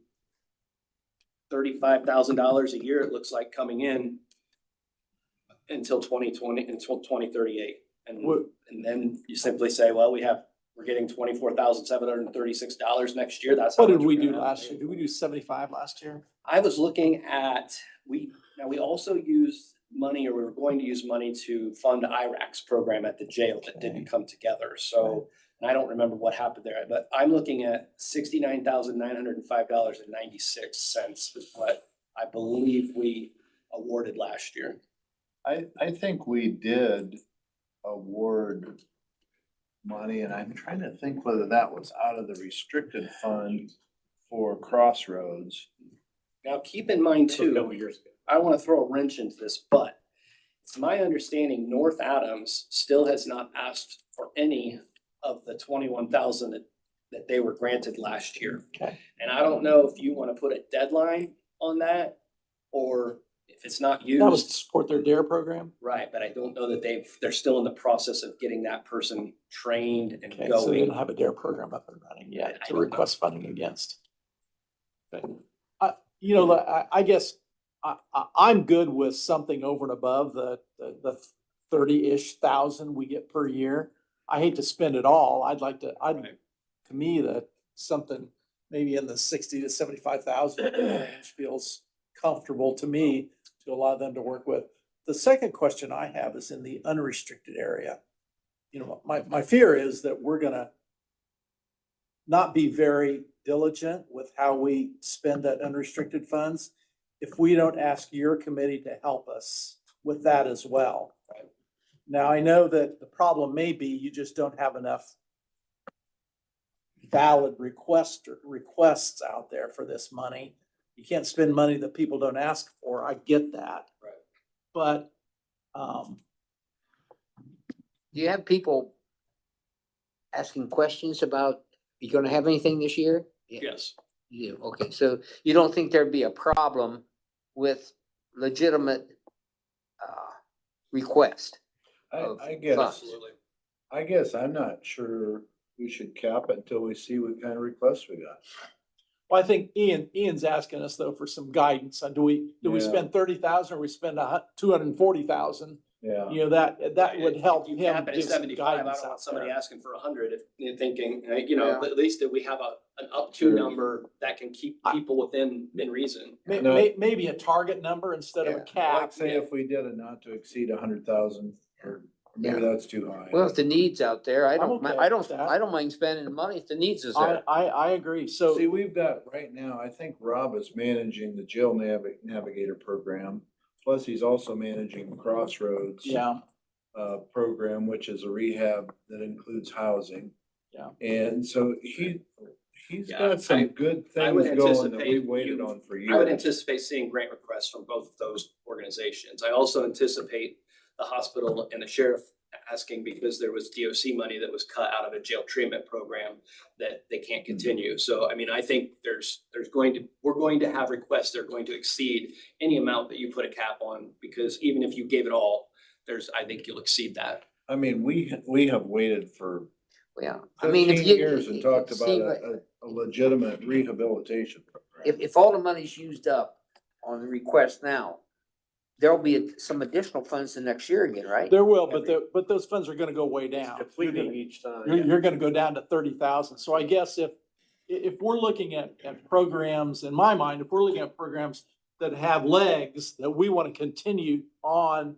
$35,000 a year, it looks like, coming in until 2038. And then you simply say, well, we're getting $24,736 next year. That's how What did much we we're do gonna have last to year? pay. Did we do 75 last year? I was looking at, we also used money, or we were going to use money to fund IRAC's program at the jail that didn't come together. So, and I don't remember what happened there, but I'm looking at $69,905.96 is what I believe we awarded last year. I think we did award money, and I'm trying to think whether that was out of the restricted fund for Crossroads. Now, keep in mind too, years ago. I want to throw a wrench into this, but it's my understanding North Adams still has not asked for any of the 21,000 that they were granted last year. Okay. And I don't know if you want to put a deadline on that, or if it's not That was to used, support their DARE program. right, but I don't know that they're still in the process of getting that person trained and Okay, so they going. don't have a DARE program up and running yet I to don't know. request funding against. Okay. You know, I guess I'm good with something over and above the 30-ish thousand we get per year. I hate to spend it all. Right. To me, that something maybe in the 60 to 75,000 range feels comfortable to me to allow them to work with. The second question I have is in the unrestricted area. You know, my fear is that we're gonna not be very diligent with how we spend that unrestricted funds if we don't ask your committee to help us with that as well. Now, I know that the problem may be you just don't have enough valid requests out there for this money. You can't spend money that people don't ask for. I get that. Right. But, Do you have people asking questions about, you gonna have anything this year? Yes. You do, okay, so you don't think there'd be a problem with legitimate request? I guess, Absolutely. I guess I'm not sure we should cap it until we see what kind of requests we got. well, I think Ian's asking us though for some guidance on do we Yeah. spend 30,000 or we spend 240,000? Yeah. You know, that would help If him you cap it at give some 75, I guidance don't want out somebody there. asking for 100 if you're thinking, Yeah. at least that we have an up to Sure. number that can keep people within reason. No. Maybe a target number instead of a Yeah. cap. Like say if we did a not to exceed 100,000, or maybe that's too high. Well, if the need's out there, I I'm don't, okay I with that. don't mind spending the money if the needs is I, there. I agree. So, See, we've got right now, I think Rob is managing the jail navigator program. plus he's also managing Crossroads. Yeah, Program, which is a rehab that includes housing. Yeah. And so he's Yeah, got some good I would things going that anticipate we've waited you- on for I would years. anticipate seeing grant requests from both of those organizations. I also anticipate the hospital and the sheriff asking, because there was DOC money that was cut out of a jail treatment program, that they can't continue. So, I mean, I think we're going to have requests that are going to exceed any amount that you put a cap on, because even if you gave it all, I think you'll exceed that. I mean, we have waited for Yeah, I mean, if 15 you. years and talked about Steve, a legitimate rehabilitation program. if all the money's used up on the request now, there'll be some additional funds the next year again, right? there will, but those funds are gonna go way down. Depleting each time. You're gonna go down to 30,000. So I guess if we're looking at programs, in my mind, if we're looking at programs that have legs that we want to continue on,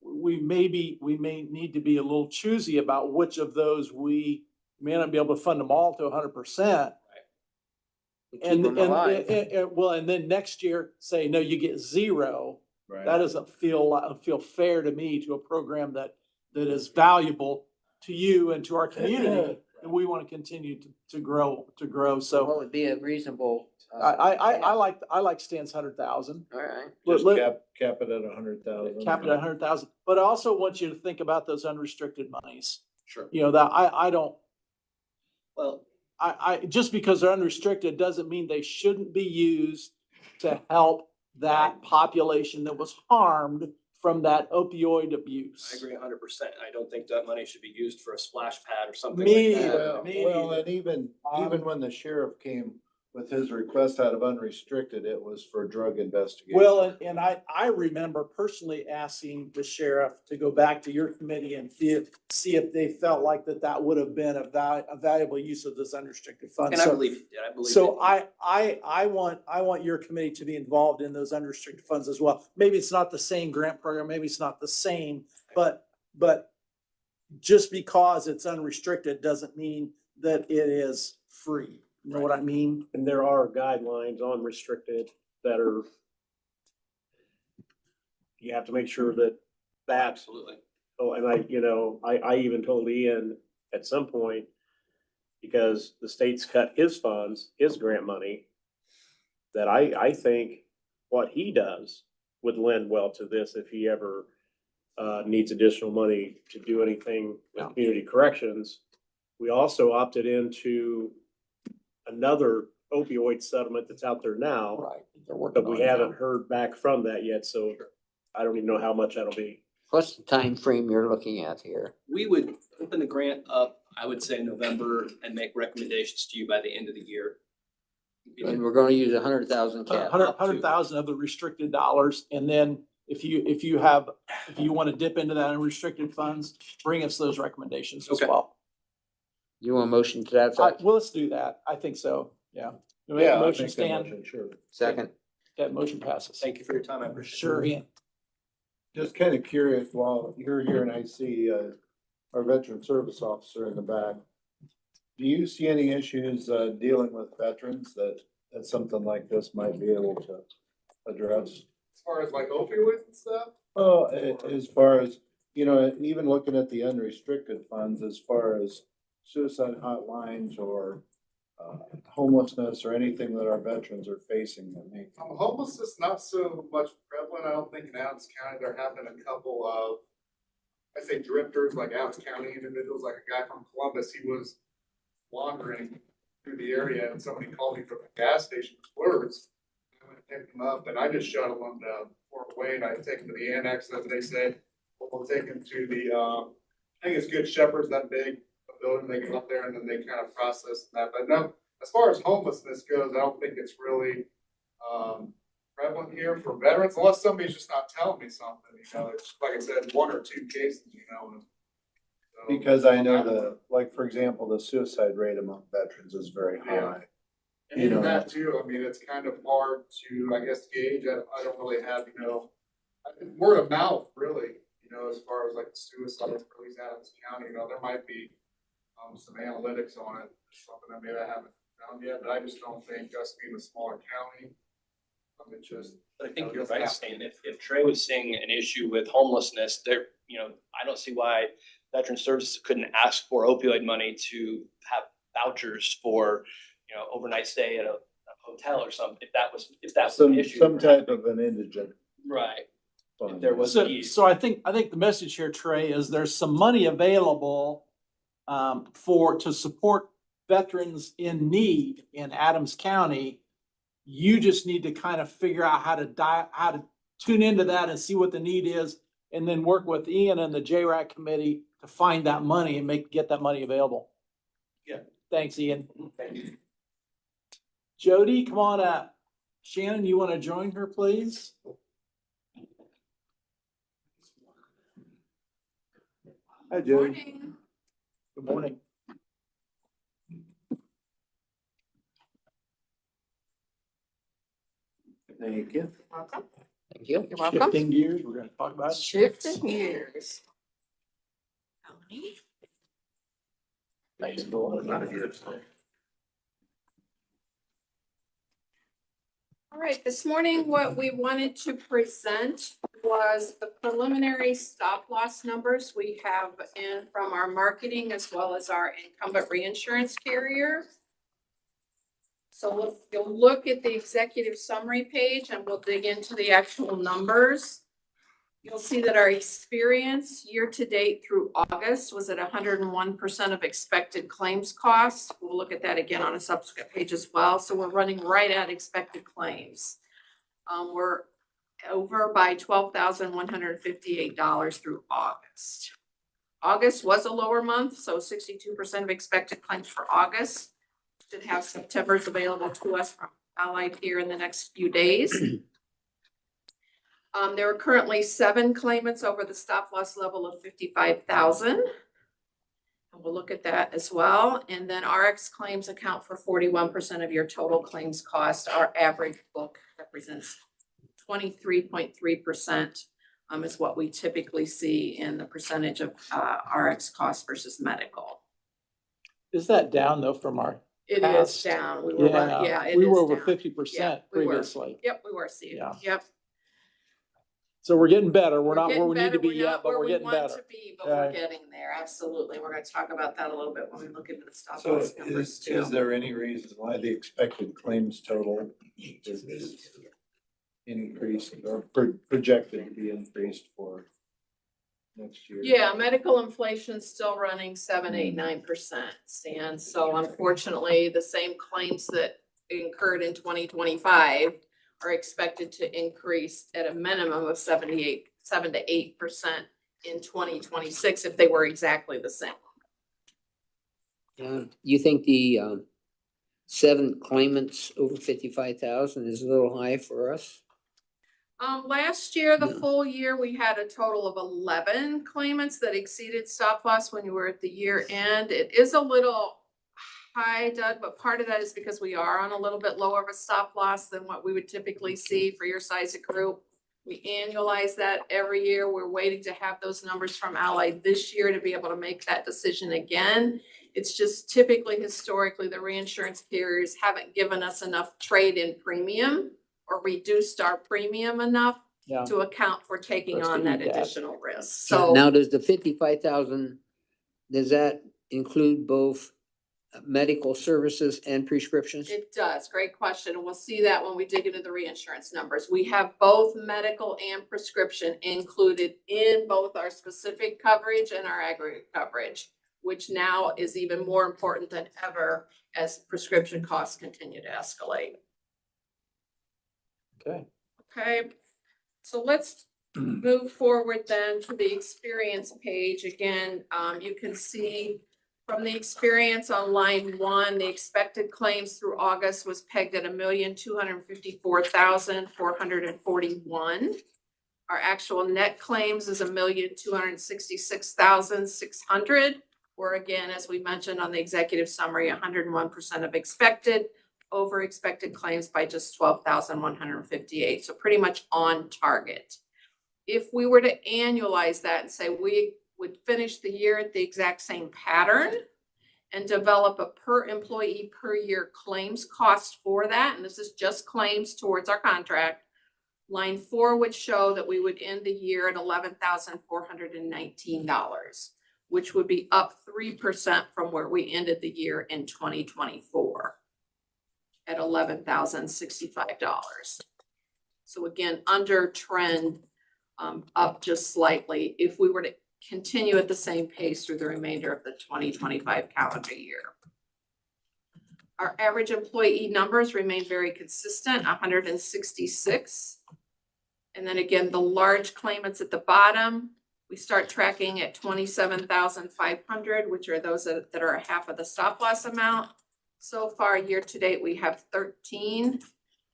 we may need to be a little choosy about which of those we may not be able to fund them all to 100%. To keep And, them alive. and then next year say, no, you get zero. That Right. doesn't feel fair to me, to a program that is valuable to you and to our community. And we want to continue to grow. So So what would be a reasonable? I like Stan's 100,000. All right. Just Let- cap it at 100,000. Cap it at 100,000, but I also want you to think about those unrestricted monies. Sure. You know, that I don't, Well, just because they're unrestricted doesn't mean they shouldn't be used to help that population that was harmed from that opioid abuse. I agree 100%. I don't think that money should be used for a splash pad or something Me like either. that. Well, and even when the sheriff came with his request out of unrestricted, it was for drug investigation. Well, and I remember personally asking the sheriff to go back to your committee and see if they felt like that would have been a valuable use of this unrestricted funds. And I So- believe you did. I believe So that- I want your committee to be involved in those unrestricted funds as well. Maybe it's not the same grant program, maybe it's not the same, but just because it's unrestricted doesn't mean that it is free. You know what I mean? And there are guidelines on restricted that are, you have to make sure that Absolutely. oh, and I even told Ian at some point, because the state's cut his funds, his grant money, that I think what he does would lend well to this if he ever needs additional money to do anything with community corrections. We also opted into another opioid settlement that's out there now, Right. They're working but we on it now. haven't heard back from that yet, so I don't even know how much that'll be. What's the time frame you're looking at here? We would open the grant up, I would say November, and make recommendations to you by the end of the year. And we're gonna use 100,000 cap. 100,000 of the restricted dollars, and then if you want to dip into that unrestricted funds, bring us those recommendations as Okay. well. You want a motion to that effect? Well, let's do that. I think so, yeah. Yeah, I Motion think that stand, motion, sure. Second. that motion passes. Thank you for your time. I appreciate it. Sure, Ian. Just kind of curious, while you're here and I see our veteran service officer in the back, do you see any issues dealing with veterans that something like this might be able to address? As far as like opioids and stuff? Oh, as far as, even looking at the unrestricted funds, as far as suicide hotlines or homelessness or anything that our veterans are facing that may. Homelessness, not so much prevalent. I don't think in Adams County, there have been a couple of, I say drifters, like Adams County individuals, like a guy from Columbus, he was wandering through the area and somebody called me from the gas station, Fleurs. I went and picked him up and I just shuttled him to Fort Wayne. I take him to the annex, as they say. We'll take him to the, I think it's Good Shepherd's, that big building. They go up there and then they kind of process that. But no, as far as homelessness goes, I don't think it's really prevalent here for veterans, unless somebody's just not telling me something, it's like I said, one or two cases, and so- Because I know like, for example, the suicide rate among veterans is very high. And even that too, I mean, it's kind of hard to, I guess, gauge. I don't really have, word of mouth, really, as far as like the suicide for at least Adams County, there might be some analytics on it, something that maybe I haven't found yet, but I just don't think us being a smaller county, But I think you're right, Stan. If Trey was seeing an issue with homelessness, there, I don't see why Veteran Services couldn't ask for opioid money to have vouchers for, overnight stay at a hotel or something, if that was an issue. Some type of an indigent Right. fund. There was a So, need. so I think the message here, Trey, is there's some money available to support veterans in need in Adams County. You just need to kind of figure out how to tune into that and see what the need is, and then work with Ian and the JRAC committee to find that money and get that money available. Yeah. Thanks, Ian. Jody, come on up. Shannon, you want to join her, please? Hi, Jody. Good morning. Thank you. Welcome. Thank you. You're welcome. Shifting gears, we're gonna talk about. Shifting gears. Tony? Thanks, Bill. All right, this morning, what we wanted to present was the preliminary stop loss numbers we have in from our marketing as well as our incumbent reinsurance carrier. So you'll look at the executive summary page and we'll dig into the actual numbers. You'll see that our experience year-to-date through August was at 101% of expected claims costs. We'll look at that again on a subsequent page as well. So we're running right at expected claims. We're over by $12,158 through August. August was a lower month, so 62% of expected claims for August. Should have September's available to us from Allied here in the next few days. There are currently 7 claimants over the stop loss level of 55,000. And we'll look at that as well. And then RX claims account for 41% of your total claims cost. Our average book represents 23.3%, is what we typically see in the percentage of RX cost versus medical. Is that down though from our? It is Past. down. We were, it We is were over down. 50% Yeah, we were. previously. Yep, we were seeing. Yeah. Yep. So we're getting better. We're not getting where we need to better. be yet, but we're getting We're not where we better. want to be, but we're Okay. getting there. Absolutely. We're gonna talk about that a little bit when we look into the stop So loss numbers too. is there any reason why the expected claims total is increased or projected to be increased for next year? Yeah, medical inflation's still running 7, 8, 9%. And so unfortunately, the same claims that incurred in 2025 are expected to increase at a minimum of 7 to 8% in 2026 if they were exactly the same. You think the 7 claimants over 55,000 is a little high for us? Last year, the No. full year, we had a total of 11 claimants that exceeded stop loss when you were at the year end. It is a little high, Doug, but part of that is because we are on a little bit lower of a stop loss than what we would typically see for your size of group. We annualize that every year. We're waiting to have those numbers from Allied this year to be able to make that decision again. It's just typically, historically, the reinsurance carriers haven't given us enough trade-in premium or reduced our premium enough Yeah. to account for taking For us to on that eat that. additional risk. So Now, does the 55,000, does that include both medical services and prescriptions? it does. Great question. And we'll see that when we dig into the reinsurance numbers. We have both medical and prescription included in both our specific coverage and our aggregate coverage, which now is even more important than ever as prescription costs continue to escalate. Okay. Okay, so let's move forward then to the experience page. Again, you can see from the experience on line 1, the expected claims through August was pegged at 1,254,441. Our actual net claims is 1,266,600. Or again, as we mentioned on the executive summary, 101% of expected, over expected claims by just 12,158. So pretty much on target. If we were to annualize that and say we would finish the year at the exact same pattern, and develop a per employee per year claims cost for that. And this is just claims towards our contract. Line 4 would show that we would end the year at $11,419, which would be up 3% from where we ended the year in 2024 at $11,065. So again, under trend, up just slightly if we were to continue at the same pace through the remainder of the 2025 calendar year. Our average employee numbers remain very consistent, 166. And then again, the large claimants at the bottom, we start tracking at 27,500, which are those that are half of the stop loss amount. So far, year to date, we have 13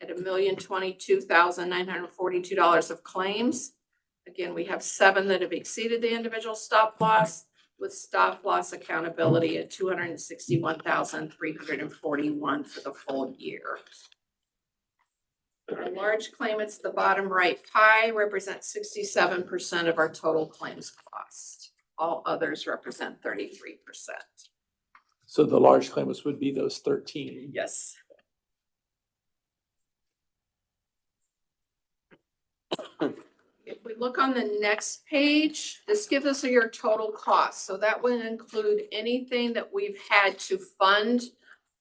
at $1,022,942 of claims. Again, we have 7 that have exceeded the individual stop loss, with stop loss accountability at $261,341 for the full year. The large claimants, the bottom right pie, represent 67% of our total claims cost. All others represent 33%. So the large claimants would be those 13. Yes. If we look on the next page, this gives us your total cost. So that would include anything that we've had to fund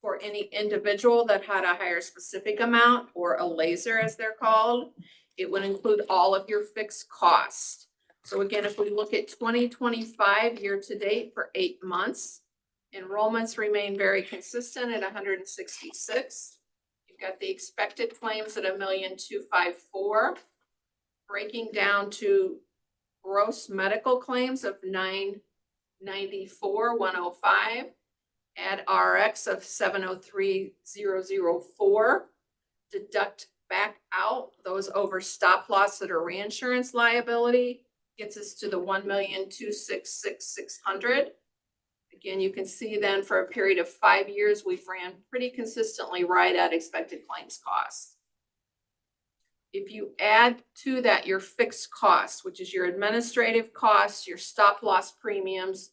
for any individual that had a higher specific amount, or a laser as they're called. It would include all of your fixed costs. So again, if we look at 2025 year to date for 8 months, enrollments remain very consistent at 166. You've got the expected claims at $1,254,000. Breaking down to gross medical claims of $994,105, add RX of $703,004, deduct back out those over stop loss that are reinsurance liability, gets us to the $1,266,600. Again, you can see then for a period of 5 years, we've ran pretty consistently right at expected claims costs. If you add to that your fixed costs, which is your administrative costs, your stop loss premiums,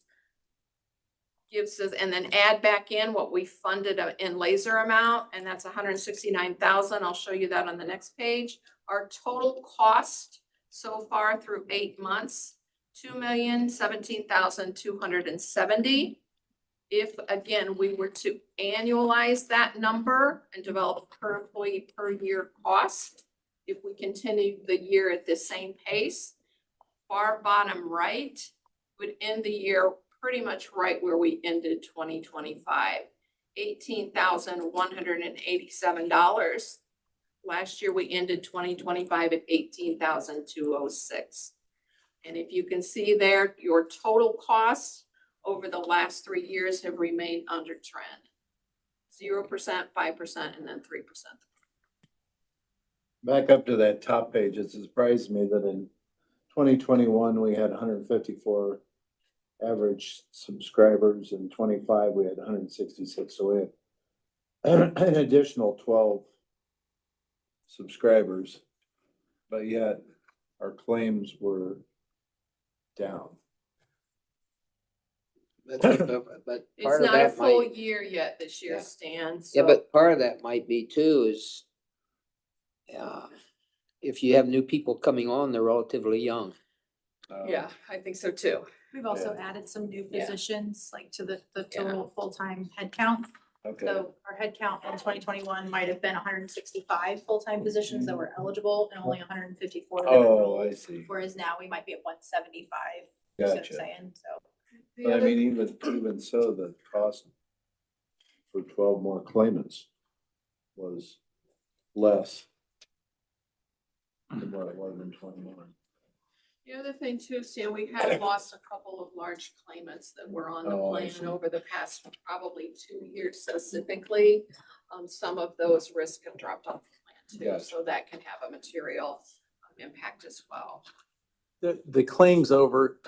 gives us, and then add back in what we funded in laser amount, and that's $169,000. I'll show you that on the next page. Our total cost so far through 8 months, $2,017,270. If again, we were to annualize that number and develop per employee per year cost, if we continue the year at the same pace, far bottom right would end the year pretty much right where we ended 2025, $18,187. Last year, we ended 2025 at $18,206. And if you can see there, your total costs over the last 3 years have remained under trend. 0%, 5%, and then 3%. Back up to that top page, it surprised me that in 2021, we had 154 average subscribers. In 25, we had 166. So we had an additional 12 subscribers, but yet our claims were down. But It's part of not a that full might, year yet this year, Yeah. Stan. yeah, So but part of that might be too is if you have new people coming on, they're relatively young. yeah, I think so too. We've also added some new Yeah. positions, like to the Yeah. total full-time head count. Okay. So our head count in 2021 might have been 165 full-time positions that were eligible and only 154 that Oh, I enrolled. see. Whereas now we might be at 175, you see what I'm Gotcha. saying? So The But I other- mean, even so, the cost for 12 more claimants was less than what it was in 21. The other thing too, Stan, we have lost a couple of large claimants that were on the Oh, I plan see. over the past probably 2 years specifically. Some of those risks have dropped off the plan too, Gotcha. so that can have a material impact as well. The claims over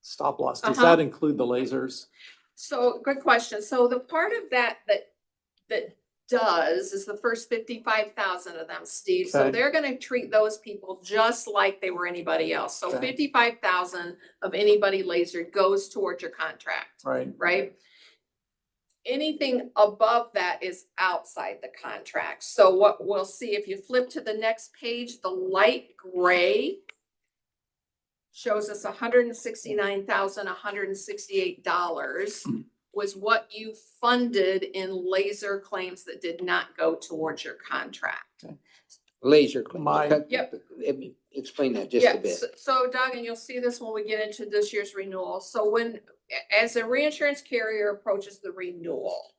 stop loss, does Uh-huh. that include the lasers? So, good question. So the part of that does is the first 55,000 of them, Steve. So Okay. they're gonna treat those people just like they were anybody else. So Okay. 55,000 of anybody lasered goes towards your contract, Right. right? Anything above that is outside the contract. So what we'll see, if you flip to the next page, the light gray shows us $169,168 was what you funded in laser claims that did not go towards your contract. Laser claim. My- Okay. Yep. Explain that just a Yeah, bit. so Doug, and you'll see this when we get into this year's renewal. So as a reinsurance carrier approaches the renewal,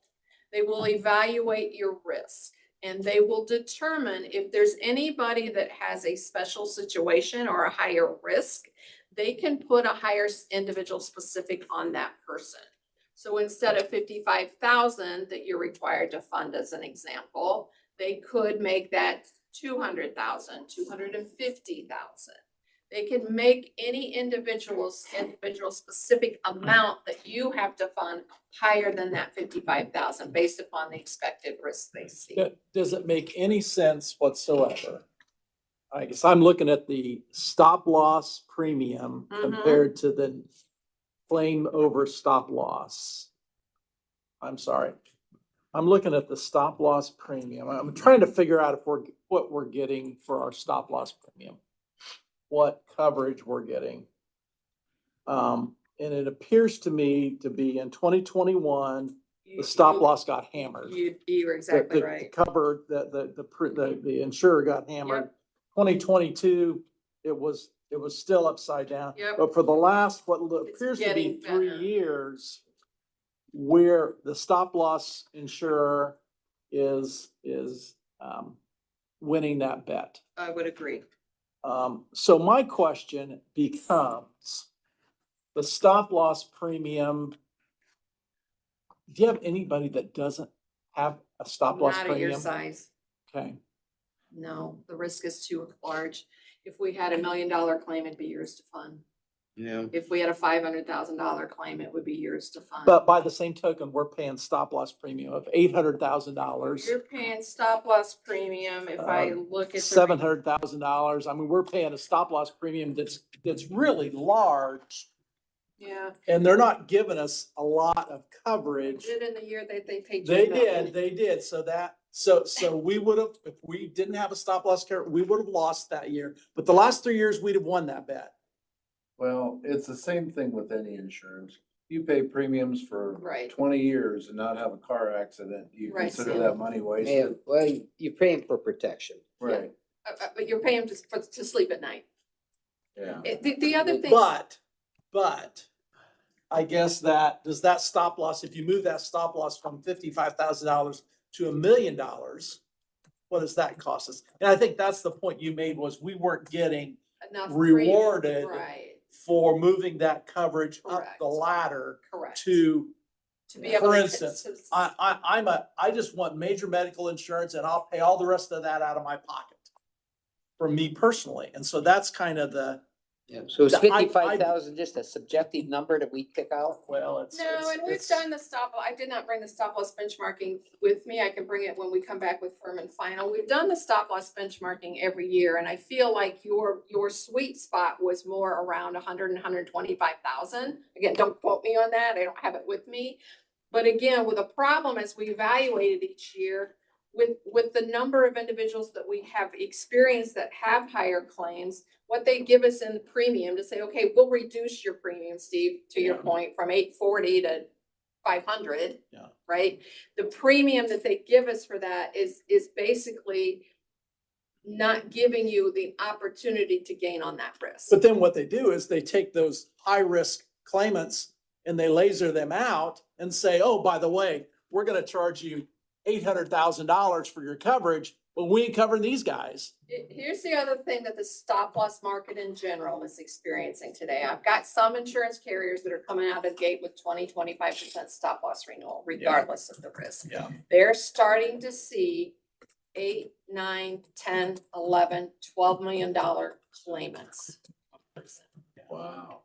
they will evaluate your risk and they will determine if there's anybody that has a special situation or a higher risk, they can put a higher individual specific on that person. So instead of 55,000 that you're required to fund as an example, they could make that 200,000, 250,000. They can make any individual specific amount that you have to fund higher than that 55,000 based upon the expected risk they see. Does it make any sense whatsoever? I guess I'm looking at the stop loss premium Mhm. compared to the claim over stop loss. I'm sorry. I'm looking at the stop loss premium. I'm trying to figure out what we're getting for our stop loss premium. What coverage we're getting. And it appears to me to be in 2021, the stop loss got hammered. You were exactly The right. cover, the insurer got hammered. Yep. 2022, it was still upside down. Yep. But for the last, what It's appears to be getting 3 better. years, where the stop loss insurer is winning that bet. I would agree. So my question becomes, the stop loss premium, do you have anybody that doesn't have a stop loss Not at your premium? size. Okay, No, the risk is too large. If we had $1 million claim, it'd be yours to fund. Yeah. If we had a $500,000 claim, it would be yours to fund. but by the same token, we're paying stop loss premium of $800,000, You're paying stop loss premium, if I look at the. $700,000. I mean, we're paying a stop loss premium that's really large, Yeah, and they're not giving us a lot of coverage. did in the year that they paid. They $2 million. did. So we would have, if we didn't have a stop loss carrier, we would have lost that year. But the last 3 years, we'd have won that bet. Well, it's the same thing with any insurance. You pay premiums for Right. 20 years and not have a car accident, you Right, consider Sam. that money Yeah, wasted. well, you're paying for protection. Right, But you're paying to sleep at night. yeah. The other thing. But I guess does that stop loss, if you move that stop loss from $55,000 to $1 million, what does that cost us? And I think that's the point you made, was we weren't getting Enough premium, rewarded right, for moving that coverage up Correct. the ladder correct. to, be able for to- instance, I just want major medical insurance and I'll pay all the rest of that out of my pocket for me personally. And so that's kind of Yeah. So is I- 55,000 just a subjective number that we pick out? well, it's. No, and we've done the I did not bring the stop loss benchmarking with me. I can bring it when we come back with firm and final. We've done the stop loss benchmarking every year, and I feel like your sweet spot was more around 100 and 125,000. Again, don't quote me on that. I don't have it with me. But again, with a problem as we evaluated each year, with the number of individuals that we have experienced that have higher claims, what they give us in the premium to say, okay, we'll reduce your premium, Steve, to your Yeah. point, from 840 to 500. Yeah. Right? The premium that they give us for that is basically not giving you the opportunity to gain on that risk. But then what they do is they take those high-risk claimants and they laser them out and say, oh, by the way, we're gonna charge you $800,000 for your coverage, but we ain't covering these guys. Here's the other thing that the stop loss market in general is experiencing today. I've got some insurance carriers that are coming out of the gate with 25% stop loss renewal, regardless of the risk. Yeah. They're starting to see $8, $9, $10, $11, $12 million claimants. Wow.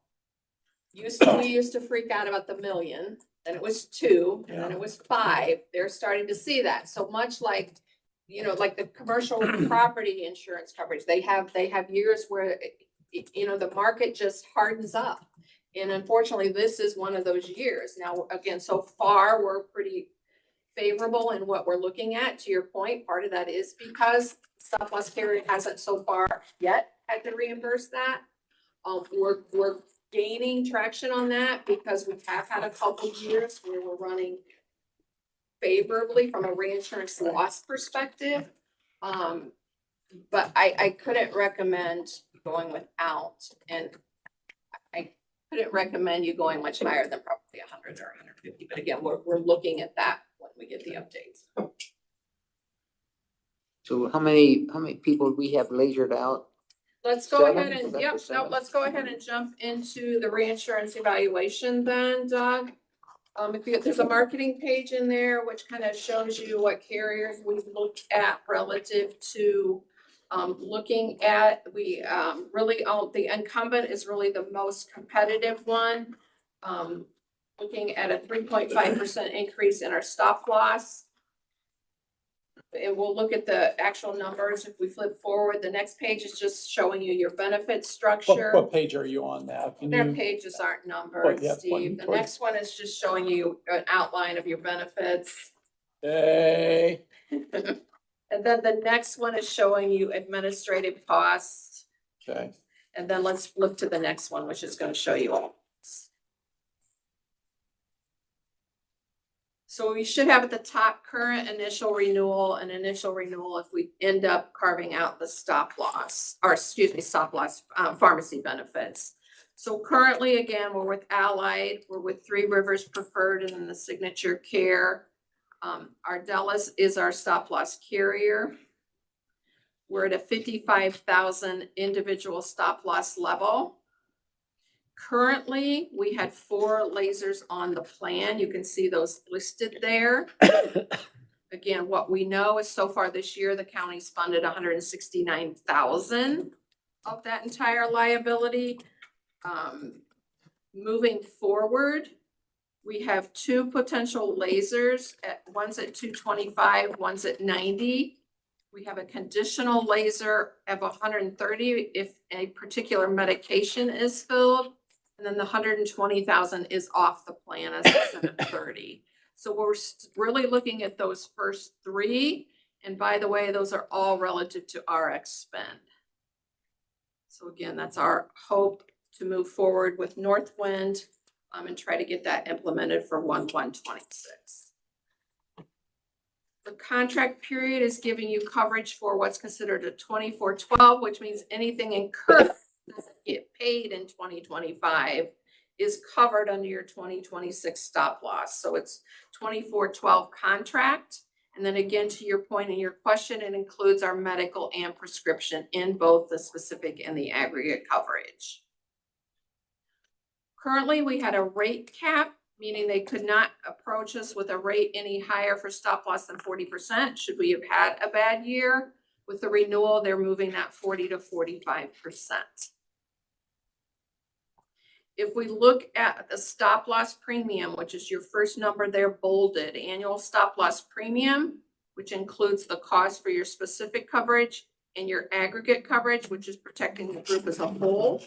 We used to freak out about the million, then it was 2, and then it was 5. They're starting to see that. So much like, like the commercial property insurance coverage, they have years where, the market just hardens up. And unfortunately, this is one of those years. Now, again, so far, we're pretty favorable in what we're looking at. To your point, part of that is because stop loss carrier hasn't so far yet had to reimburse that. We're gaining traction on that because we have had a couple years where we're running favorably from a reinsurance loss perspective. But I couldn't recommend going without, and I couldn't recommend you going much higher than probably 100 or 150. But again, we're looking at that when we get the updates. So how many people do we have lasered out? Let's go Seven? ahead Is and, that yep, the no, seven? let's go ahead and jump into the reinsurance evaluation then, Doug. There's a marketing page in there which kind of shows you what carriers we've looked at relative to looking at, really, the incumbent is really the most competitive one. Looking at a 3.5% increase in our stop loss. And we'll look at the actual numbers. If we flip forward, the next page is just showing you your benefit structure. What page are you on now? Can Their you, pages aren't numbered, What, yeah, Steve. The what- next one is just showing you an outline of your benefits. hey, And then the next one is showing you administrative costs. okay, And then let's flip to the next one, which is gonna show you all. So we should have at the top current initial renewal and initial renewal if we end up carving out the stop loss, or excuse me, stop loss, pharmacy benefits. So currently, again, we're with Allied, we're with Three Rivers Preferred and then the Signature Care. Ardelis is our stop loss carrier. We're at a 55,000 individual stop loss level. Currently, we had 4 lasers on the plan. You can see those listed there. Again, what we know is so far this year, the county's funded 169,000 of that entire liability. Moving forward, we have 2 potential lasers one's at 225, one's at 90. We have a conditional laser of 130 if a particular medication is filled. And then the 120,000 is off the plan as of 730. So we're really looking at those first 3. And by the way, those are all relative to RX spend. So again, that's our hope to move forward with Northwind and try to get that implemented for 1/1/26. The contract period is giving you coverage for what's considered a 24/12, which means anything incurred doesn't get paid in 2025 is covered under your 2026 stop loss. So it's 24/12 contract. And then again, to your point in your question, it includes our medical and prescription in both the specific and the aggregate coverage. Currently, we had a rate cap, meaning they could not approach us with a rate any higher for stop loss than 40%. Should we have had a bad year? With the renewal, they're moving that 40 to 45%. If we look at the stop loss premium, which is your first number there bolded, annual stop loss premium, which includes the cost for your specific coverage and your aggregate coverage, which is protecting the group as a whole.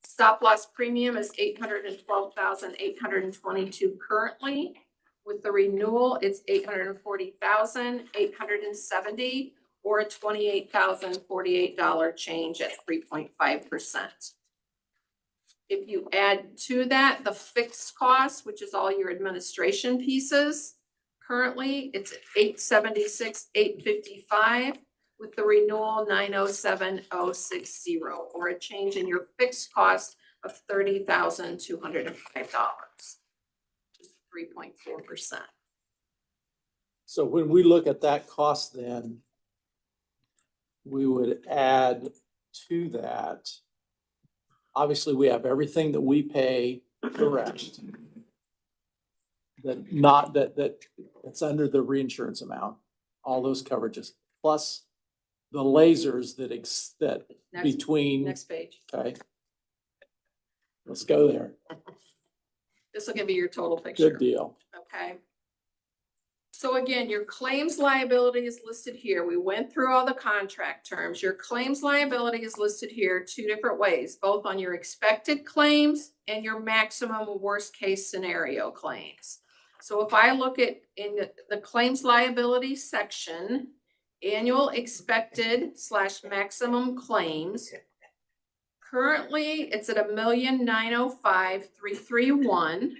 Stop loss premium is $812,822 currently. With the renewal, it's $840,870 or a $28,048 change at 3.5%. If you add to that the fixed cost, which is all your administration pieces, currently it's $876,855 with the renewal $907,060 or a change in your fixed cost of $30,205, just 3.4%. so when we look at that cost then, we would add to that. Obviously, we have everything that we pay direct. That's under the reinsurance amount, all those coverages, plus the lasers that Next- between, Next page. okay. Let's go there. This will give you your total picture. Good deal. Okay. So again, your claims liability is listed here. We went through all the contract terms. Your claims liability is listed here two different ways, both on your expected claims and your maximum worst case scenario claims. So if I look at in the claims liability section, annual expected / maximum claims. Currently, it's at $1,905,331.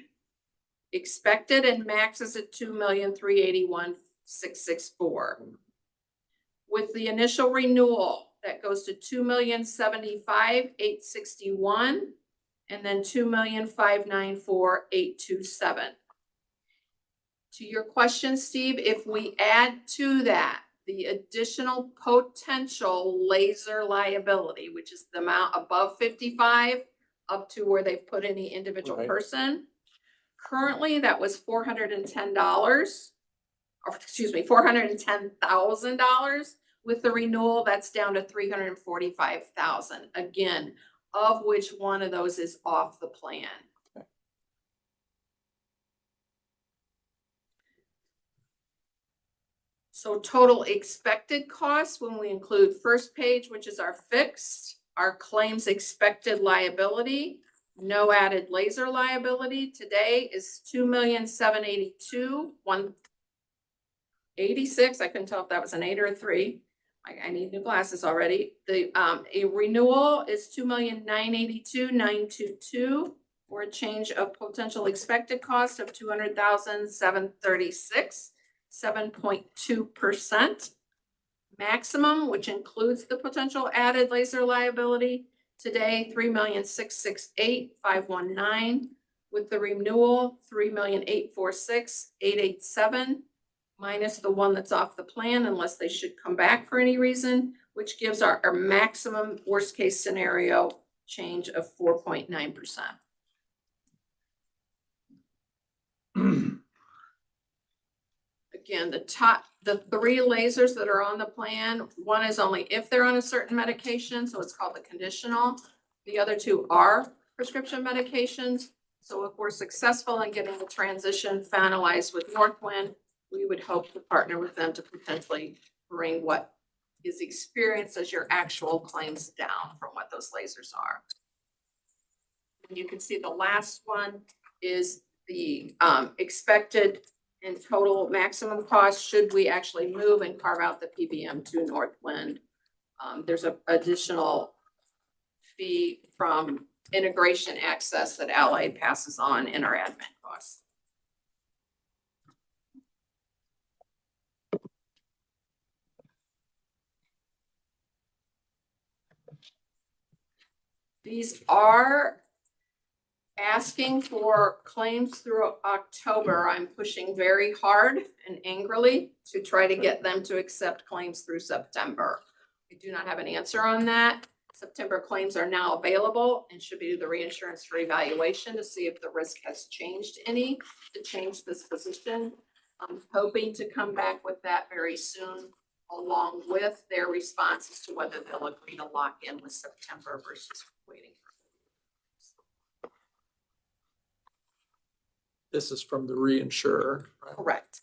Expected and max is at $2,381,664. With the initial renewal, that goes to $2,075,861 and then $2,594,827. To your question, Steve, if we add to that the additional potential laser liability, which is the amount above 55 up to where they've put any individual Right. person. Currently, that was $410, or excuse me, $410,000. With the renewal, that's down to $345,000. Again, of which one of those is off the plan. So total expected costs, when we include first page, which is our fixed, our claims expected liability, no added laser liability today is $2,782,186. I couldn't tell if that was an 8 or a 3. I need new glasses already. The a renewal is $2,982,922 for a change of potential expected cost of $200,736, 7.2%. Maximum, which includes the potential added laser liability, today $3,668,519. With the renewal, $3,846,887, minus the one that's off the plan unless they should come back for any reason, which gives our maximum worst case scenario change of 4.9%. Again, the 3 lasers that are on the plan, one is only if they're on a certain medication, so it's called the conditional. The other 2 are prescription medications. So if we're successful in getting the transition finalized with Northwind, we would hope to partner with them to potentially bring what is experienced as your actual claims down from what those lasers are. And you can see the last one is the expected and total maximum cost should we actually move and carve out the PBM to Northwind. There's an additional fee from integration access that Allied passes on in our admin costs. These are asking for claims through October. I'm pushing very hard and angrily to try to get them to accept claims through September. We do not have an answer on that. September claims are now available and should be the reinsurance reevaluation to see if the risk has changed any to change this position. I'm hoping to come back with that very soon, along with their response as to whether they'll agree to lock in with September versus waiting. This is from the reinsurer, right? Correct.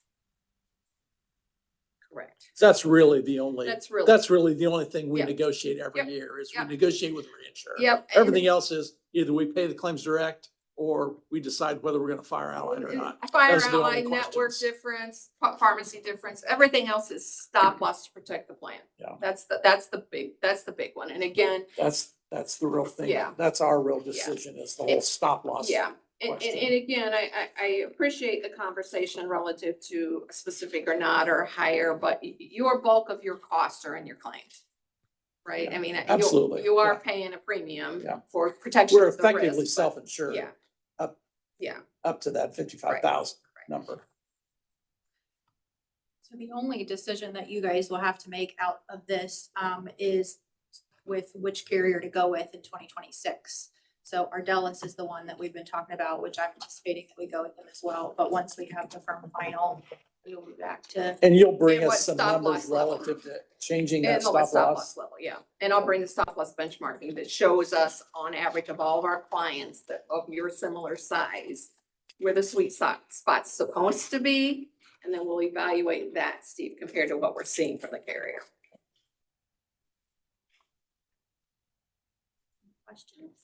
Correct. That's really the only, That's really. that's really the only thing we Yep. negotiate every Yep. year is we Yep. negotiate with the reinsurer. Yep. Everything else is either we pay the claims direct or we decide whether we're gonna fire Allied or not. Fire Those are the only Allied, network questions. difference, pharmacy difference, everything else is stop loss to protect the plan. Yeah. That's the big one. And again, That's the real thing. Yeah. That's our real decision is the whole stop loss. yeah. And Question. again, I appreciate the conversation relative to specific or not or higher, but your bulk of your costs are in your claims. Right? I mean, Absolutely, you are yeah. paying a premium Yeah. for protection We're of the risk. effectively but- self-insured. Yeah. Up. Yeah. Up to that 55,000 Right. number. So the only decision that you guys will have to make out of this is with which carrier to go with in 2026. So Ardelyx is the one that we've been talking about, which I'm anticipating that we go with them as well. But once we have the firm final, we'll be back to. And you'll bring And what us some stop numbers loss level. relative to changing that And the stop stop loss. loss level, yeah. And I'll bring the stop loss benchmarking that shows us on average of all of our clients that of your similar size, where the sweet spot's supposed to be. And then we'll evaluate that, Steve, compared to what we're seeing from the carrier. Questions?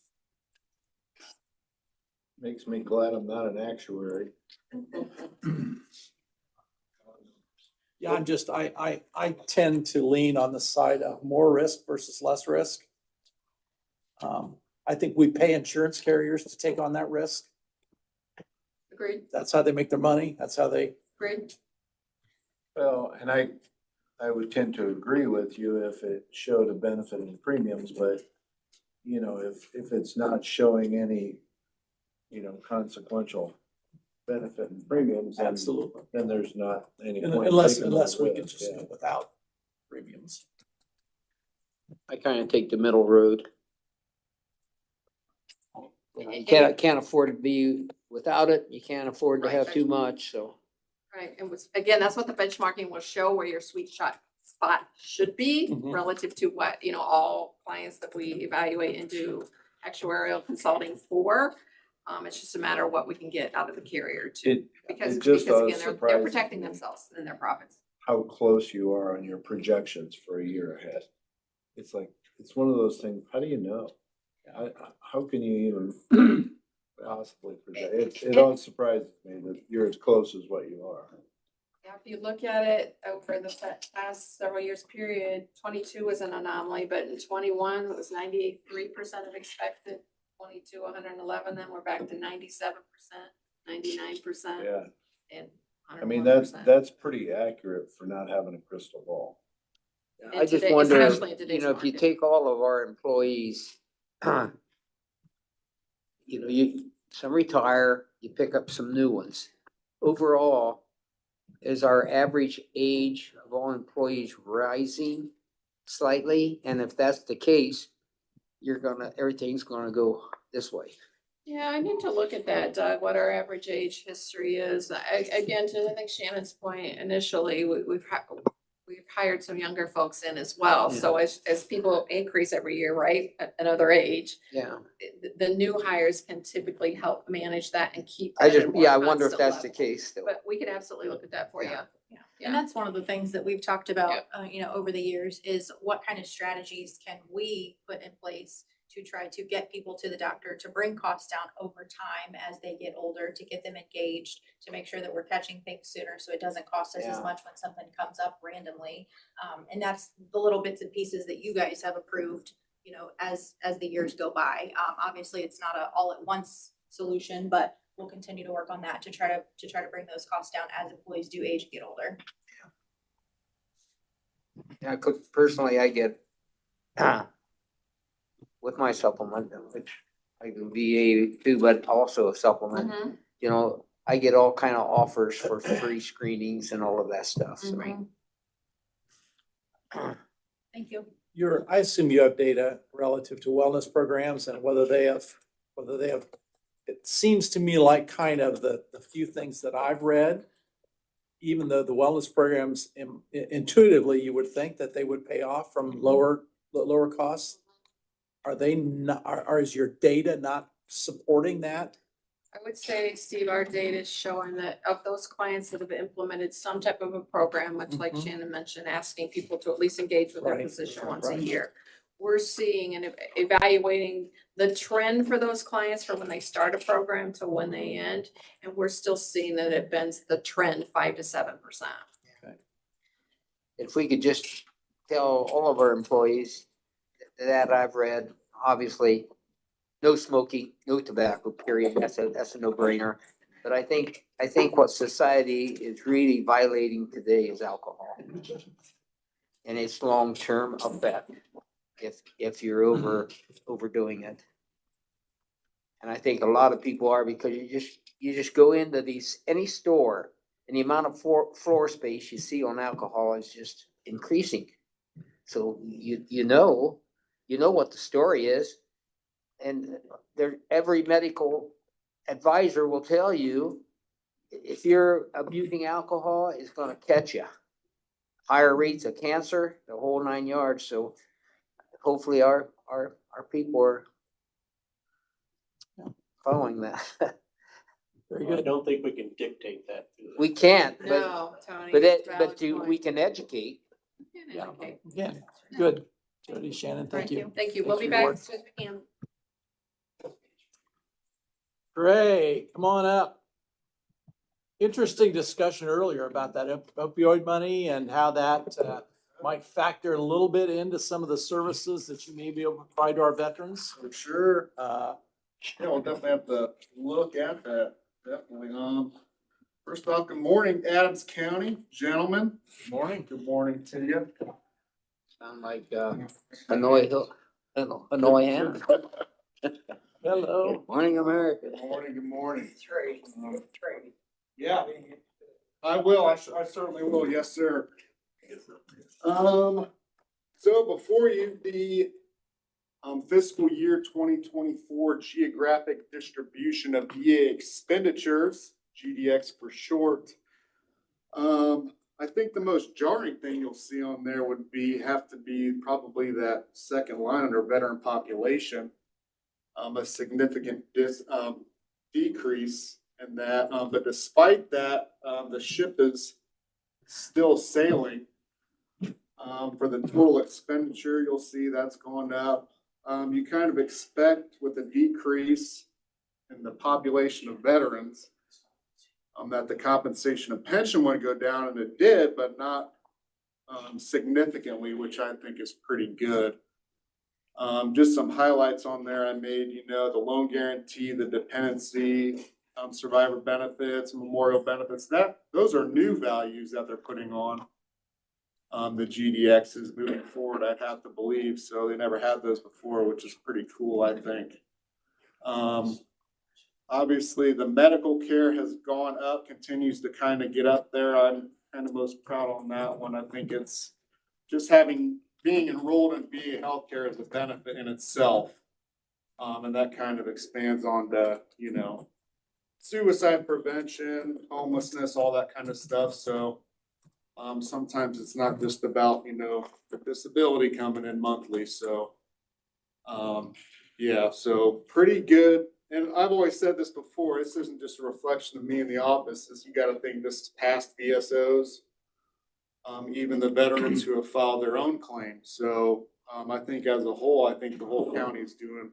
Makes me glad I'm not an actuary. Yeah, I tend to lean on the side of more risk versus less risk. I think we pay insurance carriers to take on that risk. Agreed, That's how they make their money. That's how they, agreed. Well, and I would tend to agree with you if it showed a benefit in premiums, but you know, if it's not showing any, you know, consequential benefit in premiums, then, absolutely. then there's not any point. Unless, taking the unless we can risk, just yeah. go without premiums. I kind of take the middle road. You can't afford to be without it. You can't afford to have too much, so. Right, and was, again, that's what the benchmarking will show where your sweet spot should be Mhm. relative to what, you know, all clients that we evaluate and do actuarial consulting for. It's just a matter of what we can get out of the carrier too, because just again, always they're surprises protecting me themselves and their profits. how close you are on your projections for a year ahead. It's like, it's one of those things, how do you know? How can you even possibly project? It always surprises me that you're as close as what you are. Yeah, if you look at it over the past several years period, 22 was an anomaly, but in 21 it was 93% of expected, 22, 111, then we're back to 97%, 99%, Yeah, and I mean, 101%. that's pretty accurate for not having a crystal ball. In I just today- wonder, especially in you today's know, if you market. take all of our employees, you know, some retire, you pick up some new ones. Overall, is our average age of all employees rising slightly? And if that's the case, everything's gonna go this way. Yeah, I need to look at that, Doug, what our average age history is. Again, to I think Shannon's point initially, we've hired some younger folks in as well. So as people increase every year, right, at another age, Yeah. the new hires can typically help manage that and keep. I that at a more I wonder if constant that's the level. case though. But we could absolutely look at that for you. Yeah. Yeah. And that's one of the things that we've talked about, you know, over the years is what kind of strategies can we put in place to try to get people to the doctor, to bring costs down over time as they get older, to get them engaged, to make sure that we're catching things sooner so it doesn't cost us as Yeah. much when something comes up randomly. And that's the little bits and pieces that you guys have approved, you know, as the years go by. Obviously, it's not a all at once solution, but we'll continue to work on that to try to bring those costs down as employees do age and get older. Yeah, personally, I get, with my supplement, which I can VA too, but also a supplement, Mhm. you know, I get all kind of offers for free screenings and all of that stuff, so. Mhm. Thank you. I assume you have data relative to wellness programs and whether they have, it seems to me like kind of the few things that I've read, even though the wellness programs intuitively, you would think that they would pay off from lower costs. Are they not, is your data not supporting that? I would say, Steve, our data is showing that of those clients that have implemented some type of a program, much like Mhm. Shannon mentioned, asking people to at least engage with their Right, physician once a right. year. We're seeing and evaluating the trend for those clients from when they start a program to when they end. And we're still seeing that it bends the trend 5 to 7%. If we could just tell all of our employees that I've read, obviously, no smoking, no tobacco, period, that's a no-brainer. But I think what society is really violating today is alcohol. And its long-term effect, if you're overdoing it. And I think a lot of people are, because you just go into any store, and the amount of floor space you see on alcohol is just increasing. So you know what the story is, and every medical advisor will tell you if you're abusing alcohol, it's going to catch you. Higher rates of cancer, the whole 9 yards. So hopefully our people are following that. Very I good. don't think we can dictate that. to them. We can't, but, No, Tony. but it, valid but do, point. we can educate. Yeah. Okay, Again, good. Jody, Shannon, thank you. Thank you. We'll Thanks be for your back work. as soon as we can. Great, come on up. Interesting discussion earlier about that opioid money and how that might factor a little bit into some of the services that you may be able to provide to our veterans. For sure. Uh, Yeah, we'll definitely have to look at that, definitely. First off, good morning, Adams County, gentlemen. Good morning. Good morning to you. Sound like, Hanoi Hill, Hanoi Hannah. hello. Good morning, America. Good morning, good morning. Yeah, I will, I certainly will, yes, sir. So before you, the fiscal year 2024 geographic distribution of VA expenditures, GDX for short. I think the most jarring thing you'll see on there would have to be probably that second line under veteran population. A significant decrease in that, but despite that, the ship is still sailing. For the total expenditure, you'll see that's gone up. You kind of expect with a decrease in the population of veterans, that the compensation of pension would go down, and it did, but not significantly, which I think is pretty good. Just some highlights on there I made, the loan guarantee, the dependency, survivor benefits, memorial benefits, those are new values that they're putting on. The GDX is moving forward, I'd have to believe, so they never had those before, which is pretty cool, I think. Obviously, the medical care has gone up, continues to kind of get up there. I'm kind of most proud on that one. I think it's just being enrolled in VA healthcare is a benefit in itself. And that kind of expands on the, suicide prevention, homelessness, all that kind of stuff. So sometimes it's not just about, the disability coming in monthly. So yeah, so pretty good. And I've always said this before, this isn't just a reflection of me in the office. You got to think this is past VSOs, even the veterans who have filed their own claims. So I think as a whole, I think the whole county is doing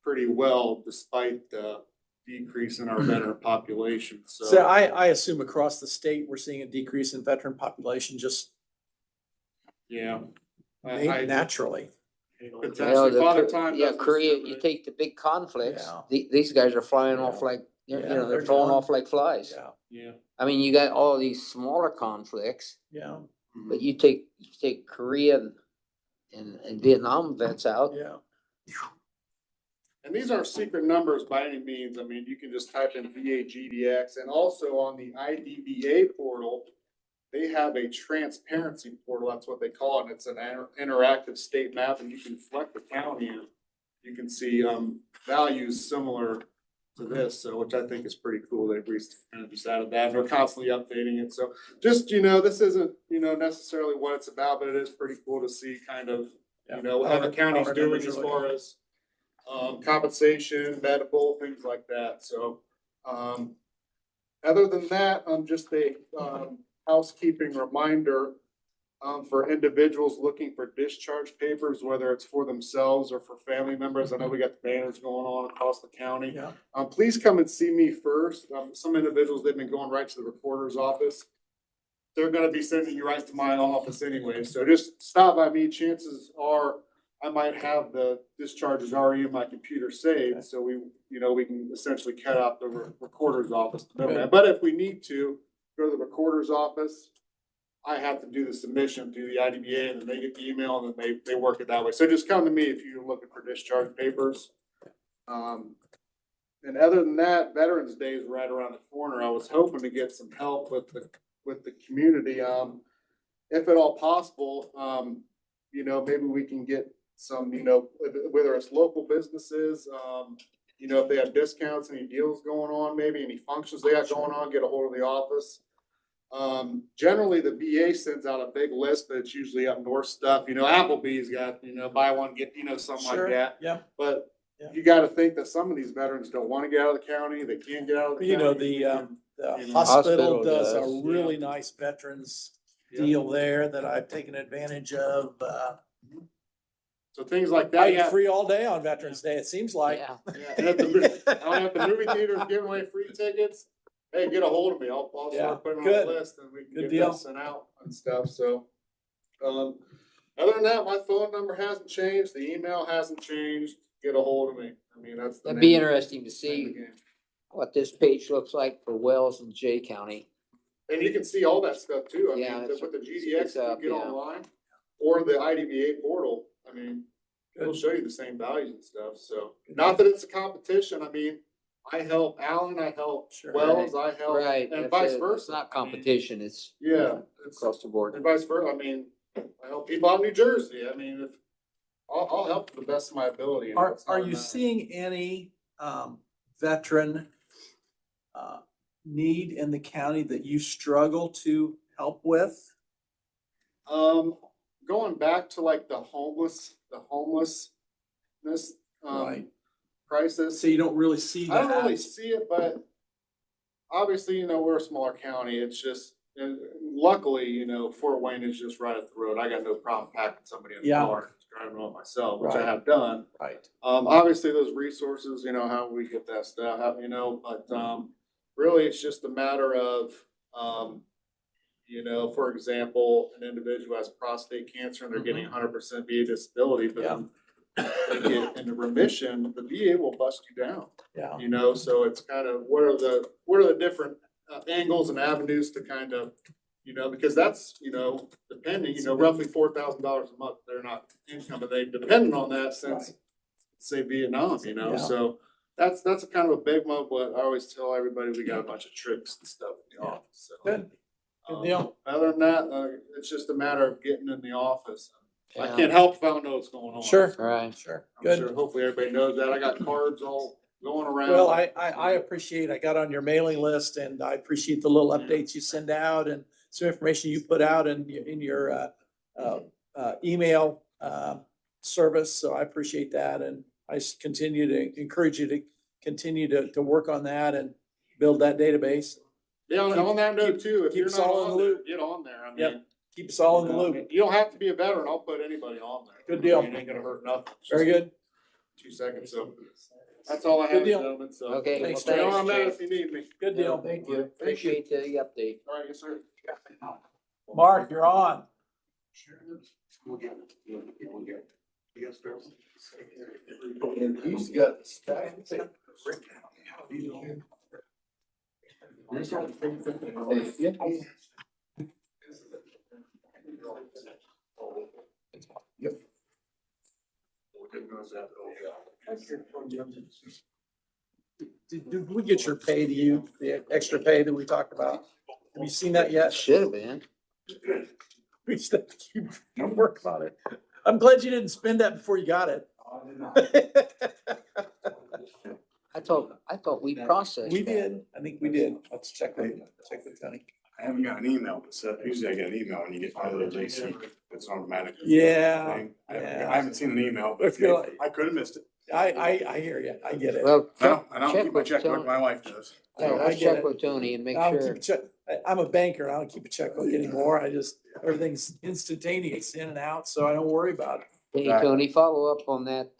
pretty well despite the decrease in our veteran population. So I assume across the state, we're seeing a decrease in veteran population just yeah, naturally. potentially a lot of times. Yeah, doesn't Korea, you discriminate. take the big conflicts, Yeah. these guys are flying off Yeah. like, Yeah, they're they're falling gone. off like flies. Yeah, Yeah. I mean, you got all these smaller conflicts, yeah, but you take Korea and Vietnam vets out. yeah. And these aren't secret numbers by any means. I mean, you can just type in VA GDX, and also on the IDVA portal, they have a transparency portal. That's what they call it. And it's an interactive state map, and you can select the county and you can see values similar to this. So, which I think is pretty cool. They've kind of just added that. They're constantly updating it. So just, this isn't, necessarily what it's about, but it is pretty cool to see kind of, how the county's Our doing numbers as are far as compensation, medical, things like that. So, other than that, just a housekeeping reminder for individuals looking for discharge papers, whether it's for themselves or for family members. I know we got the banners going on across the county. Yeah. Please come and see me first. Some individuals, they've been going right to the recorder's office. They're going to be sending you right to my office anyway. So just stop by me. Chances are I might have the discharges already in my computer saved. So we can essentially cut out the recorder's office. Okay. But if we need to go to the recorder's office, I have to do the submission through the IDBA, and then they get the email, and then they work it that way. So just come to me if you're looking for discharge papers. And other than that, Veterans Day is right around the corner. I was hoping to get some help with the community, if at all possible. Maybe we can get some, whether it's local businesses, if they have discounts, any deals going on, maybe any functions they got going on, get a hold of the office. Generally the VA sends out a big list, but it's usually up north stuff. Applebee's got, buy one, get, something like Sure. that. Yeah. But you gotta think that some of these veterans don't wanna get out of the county, they can't get out of the You know, county. the Hospital hospital does a does. really nice veterans deal there that I've taken advantage of. So things like I that, eat yeah. free all day on Veterans Day, it seems like. Yeah. Yeah, and at the movie theaters giving away free tickets, hey, get a hold of me. I'll Yeah, start putting on good. the list and we can Good get deal. that sent out and stuff, so. Other than that, my phone number hasn't changed, the email hasn't changed, get a hold of me. I mean, that's the. That'd be name- interesting to name of see the game. what this page looks like for Wells and Jay County. And you can see all that stuff too. I Yeah, mean, it's- with the it's GDX, you up, can get yeah. online or the IDVA portal. I mean, it'll show you the same values and stuff. So not that it's a competition. I mean, I help Alan, I help Sure. Wells, I help, Right. and that's vice it. versa. It's not I mean, competition, it's Yeah, it's, across the board. and vice versa. I mean, I help people out in New Jersey. I mean, if, I'll help to the best of my ability. You know, Are, it's not are a you matter- seeing any, veteran, need in the county that you struggle to help with? Going back to like the homelessness, Right. crisis. So you don't really see I don't really that? see it, but obviously, you know, we're a smaller county. It's just, and luckily, you know, Fort Wayne is just right up the road. I got no problem packing somebody in the Yeah. car, and driving on myself, which I Right. have done. Right. Obviously those resources, you know, how we get that stuff, you know, but, really it's just a matter of, you know, for example, an individual has prostate cancer and they're getting 100% VA disability, but then they get into remission, the VA will bust you down. Yeah. You know, so it's kind of, what are the different angles and avenues to kind of, you know, because that's, you know, depending, you know, roughly $4,000 a month, they're not income, but they dependent on that since, say Vietnam, you know, Yeah. so that's a kind of a big one, but I always tell everybody we got a bunch of tricks and stuff in the Yeah. office, so. Good. Good deal. Other than that, it's just a matter of getting in the office. I Yeah. can't help if I don't know what's going on. Sure. Right. Sure. I'm Good. sure hopefully everybody knows that. I got cards all going around. Well, I appreciate, I got on your mailing list and I appreciate the little updates you send out and some information you put out in your email, service. So I appreciate that. And I continue to encourage you to continue to work on that and build that database. Yeah, on that note too, if keep you're us not all in on the there, loop. get on there. I Yep. mean. Keep us all in the you know, loop. You don't have to be a veteran. I'll put anybody on there. Good deal. It ain't gonna hurt nothing. It's Very just good. 2 seconds, so that's all I Good have, deal. gentlemen, so. Okay, Thanks, well, You know thanks, where I'm at Jay. if you need me. Good deal. Thank you. Appreciate the update. All right, yes, sir. Mark, you're on. And he's got the stack. Did we get your pay to you, the extra pay that we talked about? Have you seen that yet? Should have been. We still keep working on it. I'm glad you didn't spend that before you got it. I thought we processed. We that. did. I think we did. Let's check with Tony. I haven't got an email, but usually I get an email when you get my little JC, it's automatic. Yeah, thing. I yeah. haven't seen an email, If but you're like- I could have missed it. I hear you. I get it. Well, No, I don't check keep my with checkbook, Tony. my wife does. Yeah, I let's get check it. with Tony and make I don't sure. keep a check. I'm a banker. I don't keep a checkbook anymore. I just, everything's instantaneous in and out, so I don't worry about it. Hey, Tony, follow up on that.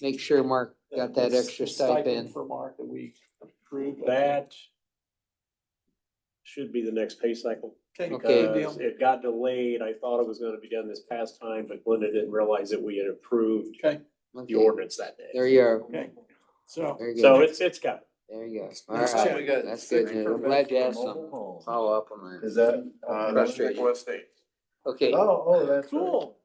Make sure Mark got that extra The stipend. For Mark that we approved. That should be the next pay cycle. Okay, Okay. good Because deal. it got delayed. I thought it was gonna be done this past time, but Glenda didn't realize that we had approved Okay, the Okay, ordinance that day. there you are. okay. So, Very good. So it's got, There you go. All Next right, check. We got that's good. 6 news. I'm permits glad you for had some mobile homes. follow up on that. Is that? That's Frustrating. Pickwa Estates. Okay, Oh, that's right. cool.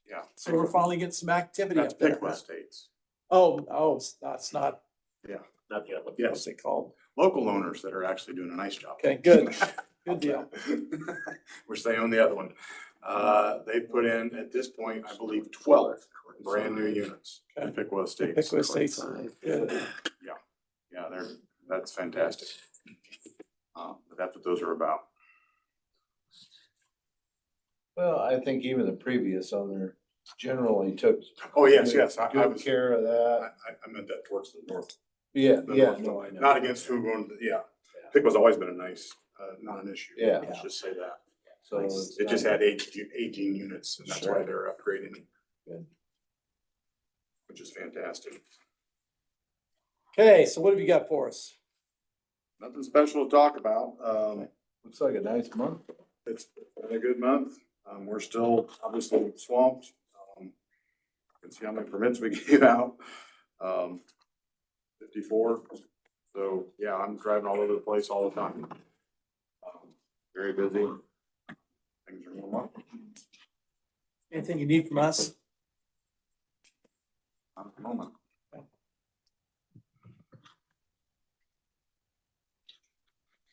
Yeah. So we're finally getting some activity That's up there. Pickwa Estates. Oh, it's not, not the other one. what's Yes, it called? local owners that are actually doing a nice job. Okay, good. Good deal. Which they own the other one. They put in, at this point, I believe, 12 brand new units in Pickwa Estates. Pickwa Estates. Good. Yeah, that's fantastic. But that's what those are about. Well, I think even the previous owner generally took Oh, yes, I good was, care of that. I meant that towards the north. Yeah, the yeah, north no, I building. know. Not against who going, yeah. Pickle's always been a nice, not an issue. Yeah. Let's just say that. So it's It just not- had 18 units, and that's why Sure. they're upgrading. Good. Which is fantastic. Okay, so what have you got for us? Nothing special to talk about. Looks like a nice month. It's been a good month. We're still obviously swamped. Can see how many permits we gave out. 54. So yeah, I'm driving all over the place all the time. Very busy. Things are going well. Anything you need from us? Not at the moment.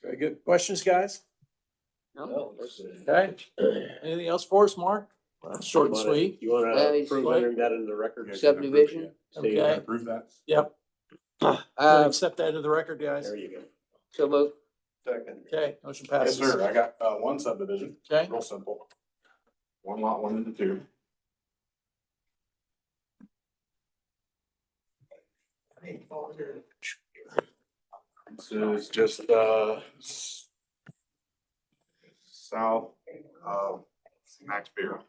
Very good. Questions, guys? No. Okay. Anything else for us, Mark? Short and Wanna- sweet. You wanna Well, he's- approve entering that into the record? Subdivision? Steve, Okay. Approve that. Yep. Accept that into the record, guys. There you go. So moved. Second. Okay, motion Yes, passes. sir. I got one subdivision. Okay. Real simple. One lot, 1 into 2. This is just, south of Max Beer.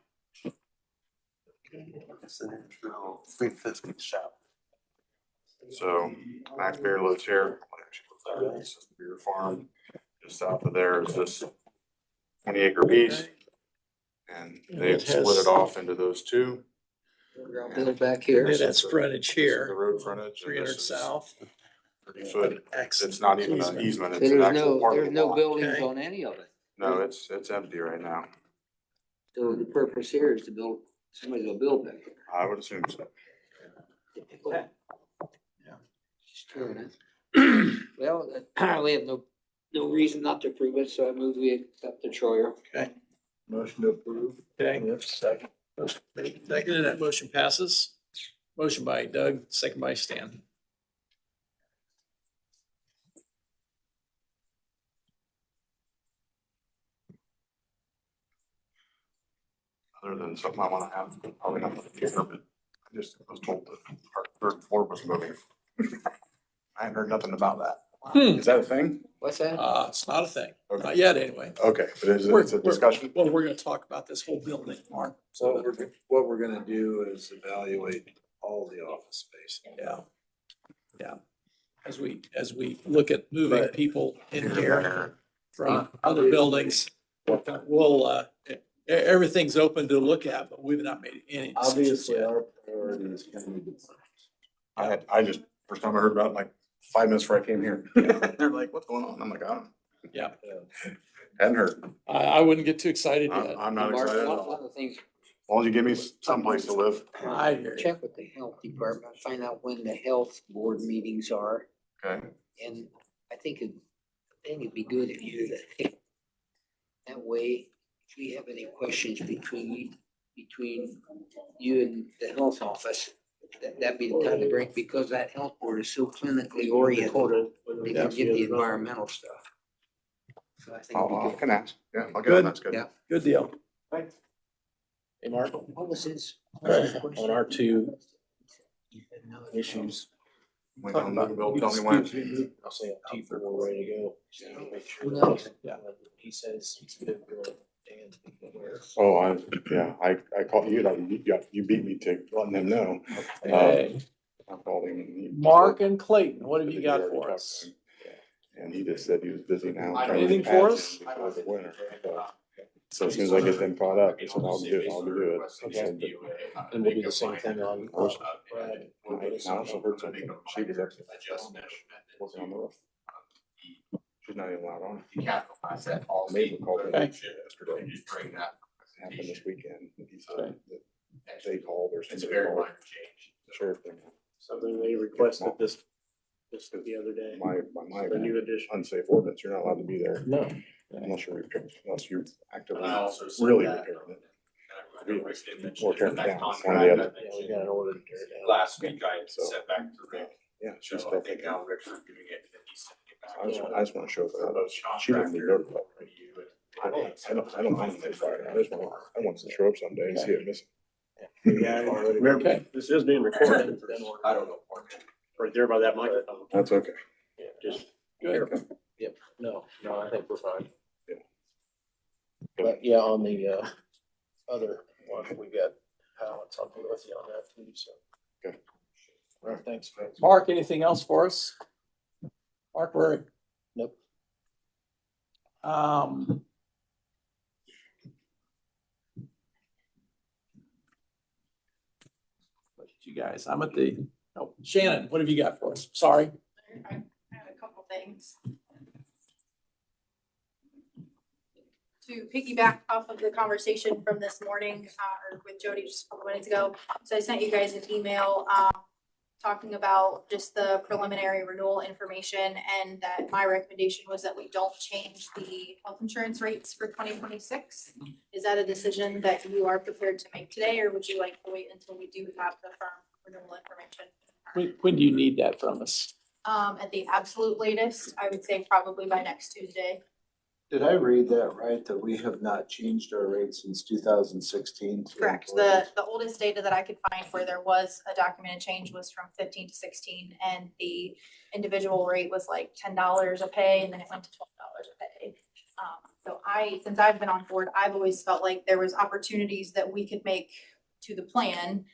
350 south. So Max Beer lives here. This is the beer farm. Just south of there is this 20-acre piece. And they've split it off into those two. Build back here. Yeah, that's frontage This is here, the road frontage. and 300 this is south. 30 foot. Excellent. It's not even an easement. So It's an there's actual part of there's the no lot. buildings Okay. on any of it. No, it's empty right now. So the purpose here is to build, somebody's gonna build back there. I would assume so. Typical. Just doing it. Well, we have no reason not to approve it, so I move we accept the Troyer. Okay. Motion to approve. Okay. Second. Second, and that motion passes. Motion by Doug, second by Stan. Other than something I wanna have, probably not here, but I just was told that our third floor was moving. I haven't heard nothing about that. Is that a thing? What's that? It's not a thing, Okay. not yet anyway. Okay, but it's We're- a discussion. Well, we're gonna talk about this whole building, Mark. So what we're gonna do is evaluate all the office space. Yeah. Yeah. As we look at moving Right. people in here from other buildings, we'll, everything's open to look at, but we've not made any decisions Obviously, yet. our priorities can be different. I just, first time I heard about it, like 5 minutes before I came here. They're like, what's going on? I'm like, oh. Yeah. Hadn't heard. I wouldn't get too excited I'm, yet. I'm not Mark, excited at one all. of the things, As long as you give me someplace to live. I hear you. check with the health department, find out when the health board meetings are. Okay. And I think it'd be good if you, that way, if we have any questions between you and the health office, that'd be the time to bring, because that health board is so clinically oriented. They can get the environmental stuff. So I think it'd I be good. can ask. Yeah, I'll get Good. on that schedule. Yeah. Good deal. Thanks. Hey, Mark. What was his? On our two issues, When I'm not built, tell me when. I'll say on T4, we're ready to go. Make sure Who knows? that he says he's good, we'll Dan be aware. Oh, I called you, you beat me to letting them know. Hey, I called him. and he- Mark and Clayton, what have you He got already for talked us? to him. And he just said he was busy now. trying to Anything get for pads us? in before the winter. So as soon as I get them caught up, he said, I'll do it. I said, but And we'll do the same thing on. I also heard something, she was up working on the roof. She's not even allowed on. Neighbor called me Okay. yesterday. Happened this weekend. He said that they called or somebody called. The sheriff didn't. Something they requested this the other day. My A new addition. unsafe ordinance, you're not allowed to be there No. unless you're actively really repairing it. Or tearing it down, one or the other. Yeah, we got an order to tear it down. Last week I So, sent back to Rick. Yeah, she's So still I think thinking. now Rick's reviewing it and he sent it back. I just wanna show For her. both She didn't be contractor notified. review and- I don't mind the fire. I want to show up someday and see it missing. Yeah, remember, this is being recorded. I don't know. Right there by that microphone. That's okay. Yeah, just Good. No, I think we're fine. Yeah. But yeah, on the, other one, we got Hal, something with you on that too, so. Okay. All right, thanks, folks. Mark, anything else for us? Mark, we're. Nope. You guys, I'm at the, oh, Shannon, what have you got for us? Sorry. I have a couple things. To piggyback off of the conversation from this morning, or with Jody just a couple minutes ago. So I sent you guys an email, talking about just the preliminary renewal information and that my recommendation was that we don't change the health insurance rates for 2026. Is that a decision that you are prepared to make today, or would you like to wait until we do have the firm renewal information? When do you need that from us? At the absolute latest, I would say probably by next Tuesday. Did I read that right, that we have not changed our rates since 2016? Correct. The oldest data that I could find where there was a documented change was from 15 to 16, and the individual rate was like $10 a pay, and then it went to $12 a pay. So since I've been on board, I've always felt like there was opportunities that we could make to the plan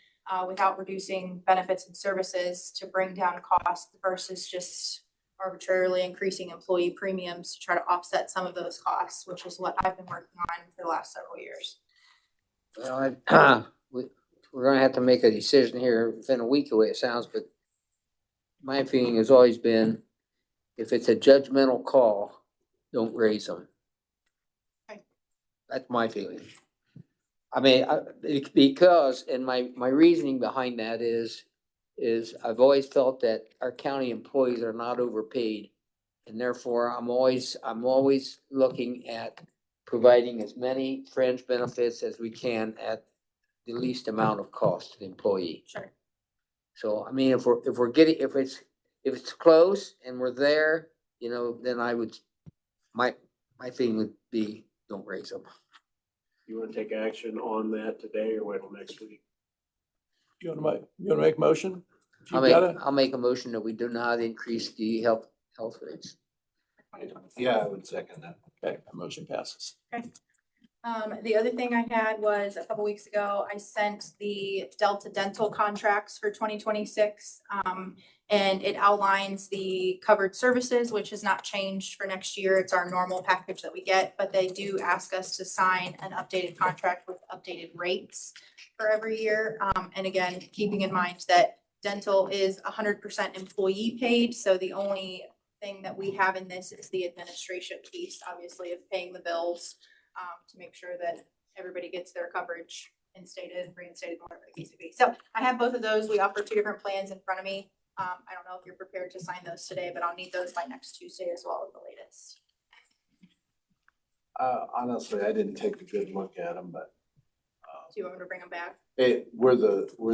without reducing benefits and services to bring down costs versus just arbitrarily increasing employee premiums to try to offset some of those costs, which is what I've been working on for the last several years. Well, we're gonna have to make a decision here within a week, the way it sounds, but my feeling has always been, if it's a judgmental call, don't raise them. Okay. That's my feeling. I mean, because, and my reasoning behind that is I've always felt that our county employees are not overpaid. And therefore, I'm always looking at providing as many fringe benefits as we can at the least amount of cost to the employee. Sure. So, I mean, if it's close and we're there, then I would, my feeling would be, don't raise them. You wanna take action on that today or wait till next week? You wanna make a motion? If you've got it. I'll make a motion that we do not increase the health rates. Yeah, I would second that. Okay, that motion passes. Okay. The other thing I had was a couple weeks ago, I sent the Delta Dental contracts for 2026. And it outlines the covered services, which has not changed for next year. It's our normal package that we get, but they do ask us to sign an updated contract with updated rates for every year. And again, keeping in mind that dental is 100% employee paid. So the only thing that we have in this is the administration piece, obviously, of paying the bills to make sure that everybody gets their coverage reinstated, whatever the case may be. So I have both of those. We offer two different plans in front of me. I don't know if you're prepared to sign those today, but I'll need those by next Tuesday as well as the latest. Honestly, I didn't take a good look at them, but Do you want me to bring them back? were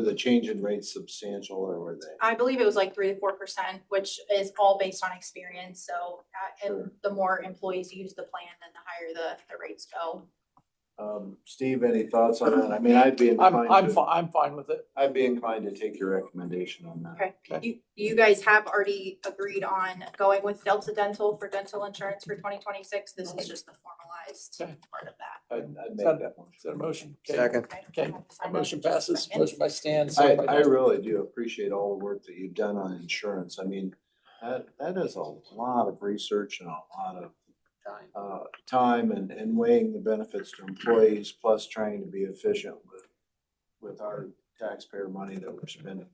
the change in rates substantial, or were they? I believe it was like 3 to 4%, which is all based on experience. So Sure. the more employees use the plan, then the higher the rates go. Steve, any thoughts on that? I mean, I'd be I'm inclined I'm fine with it. I'd be inclined to take your recommendation on that. Okay. You guys have already agreed on going with Delta Dental for dental insurance for 2026. This is just the formalized Okay. part of that. I'd make that one. Is that a motion? Okay. Second. Okay, Sign motion those in just a passes. second. Motion by Stan. I second by Justin. really do appreciate all the work that you've done on insurance. I mean, that is a lot of research and a lot of time and weighing the benefits to employees, plus trying to be efficient with our taxpayer money that we're spending.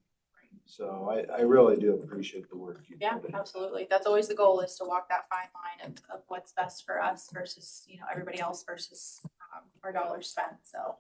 So I really do appreciate the work you Yeah, put in. absolutely. That's always the goal, is to walk that fine line of what's best for us versus, everybody else versus our dollars spent. So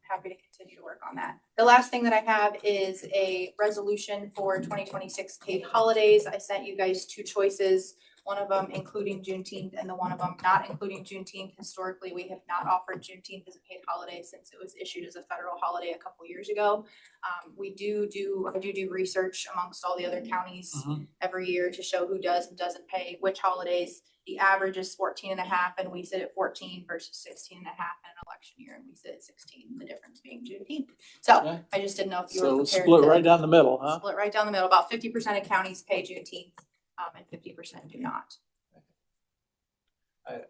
happy to continue to work on that. The last thing that I have is a resolution for 2026 paid holidays. I sent you guys two choices. one of them including Juneteenth and the one of them not including Juneteenth. Historically, we have not offered Juneteenth as a paid holiday since it was issued as a federal holiday a couple years ago. I do research amongst all the other counties every year to show who does and doesn't pay which holidays. The average is 14.5, and we sit at 14 versus 16.5 in an election year, and we sit at 16, the difference being Juneteenth. So Okay. I just didn't know if you So were prepared split to. right down the middle, huh? Split right down the middle. About 50% of counties pay Juneteenth, and 50% do not.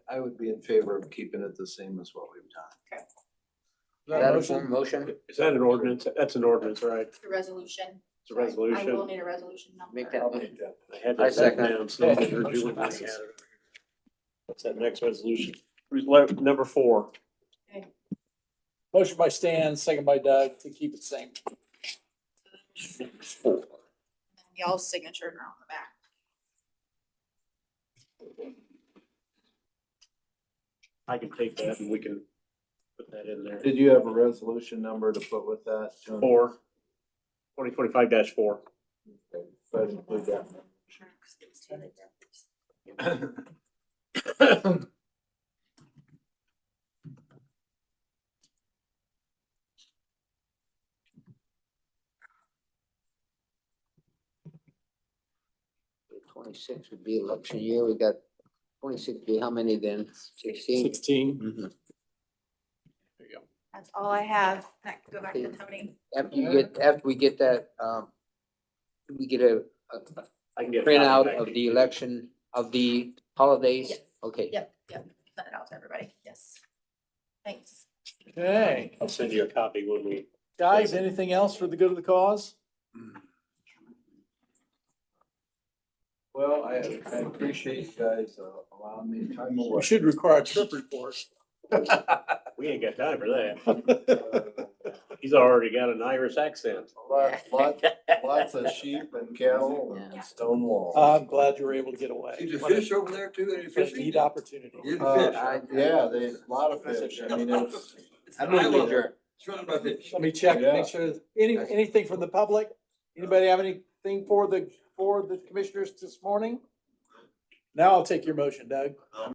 I would be in favor of keeping it the same as what we've done. Is that a form of motion? Is that an ordinance? That's an ordinance, right? The resolution. It's a I will resolution. need a resolution number. Make that motion. I had I that second. written down, so I Okay. heard you when I had it. What's that next resolution? Number 4. Motion by Stan, second by Doug to keep it same. Y'all's signatures are on the back. I can take that and we can put that in there. Did you have a resolution number to put with that, John? 2025-4. Okay, so I'd include that. '26 would be election year. We got 26 would be how many then? 16? 16. Mhm. That's all I have. Go back to Tony. After we get that, we get a I can get a printout copy back of to the you. election of the holidays? Yes. Okay. Yep. Send it out to everybody. Yes. Thanks. Okay, I'll send you a copy when we. guys, anything else for the good of the cause? Well, I appreciate you guys allowing me time We away. should require a trip report. We ain't got time for that. He's already got an Irish accent. Lots of sheep and cattle Yeah. and stone walls. I'm glad you were able to get away. See the What a- fish over there too, any what a fishing? neat opportunity. You Uh, fish. Yeah, a lot of fish. I mean, it's. It's an island. Surrounded by fish. Let me check, Yeah. make sure, anything from the public? Anybody have anything for the commissioners this morning? Now I'll take your motion, Doug.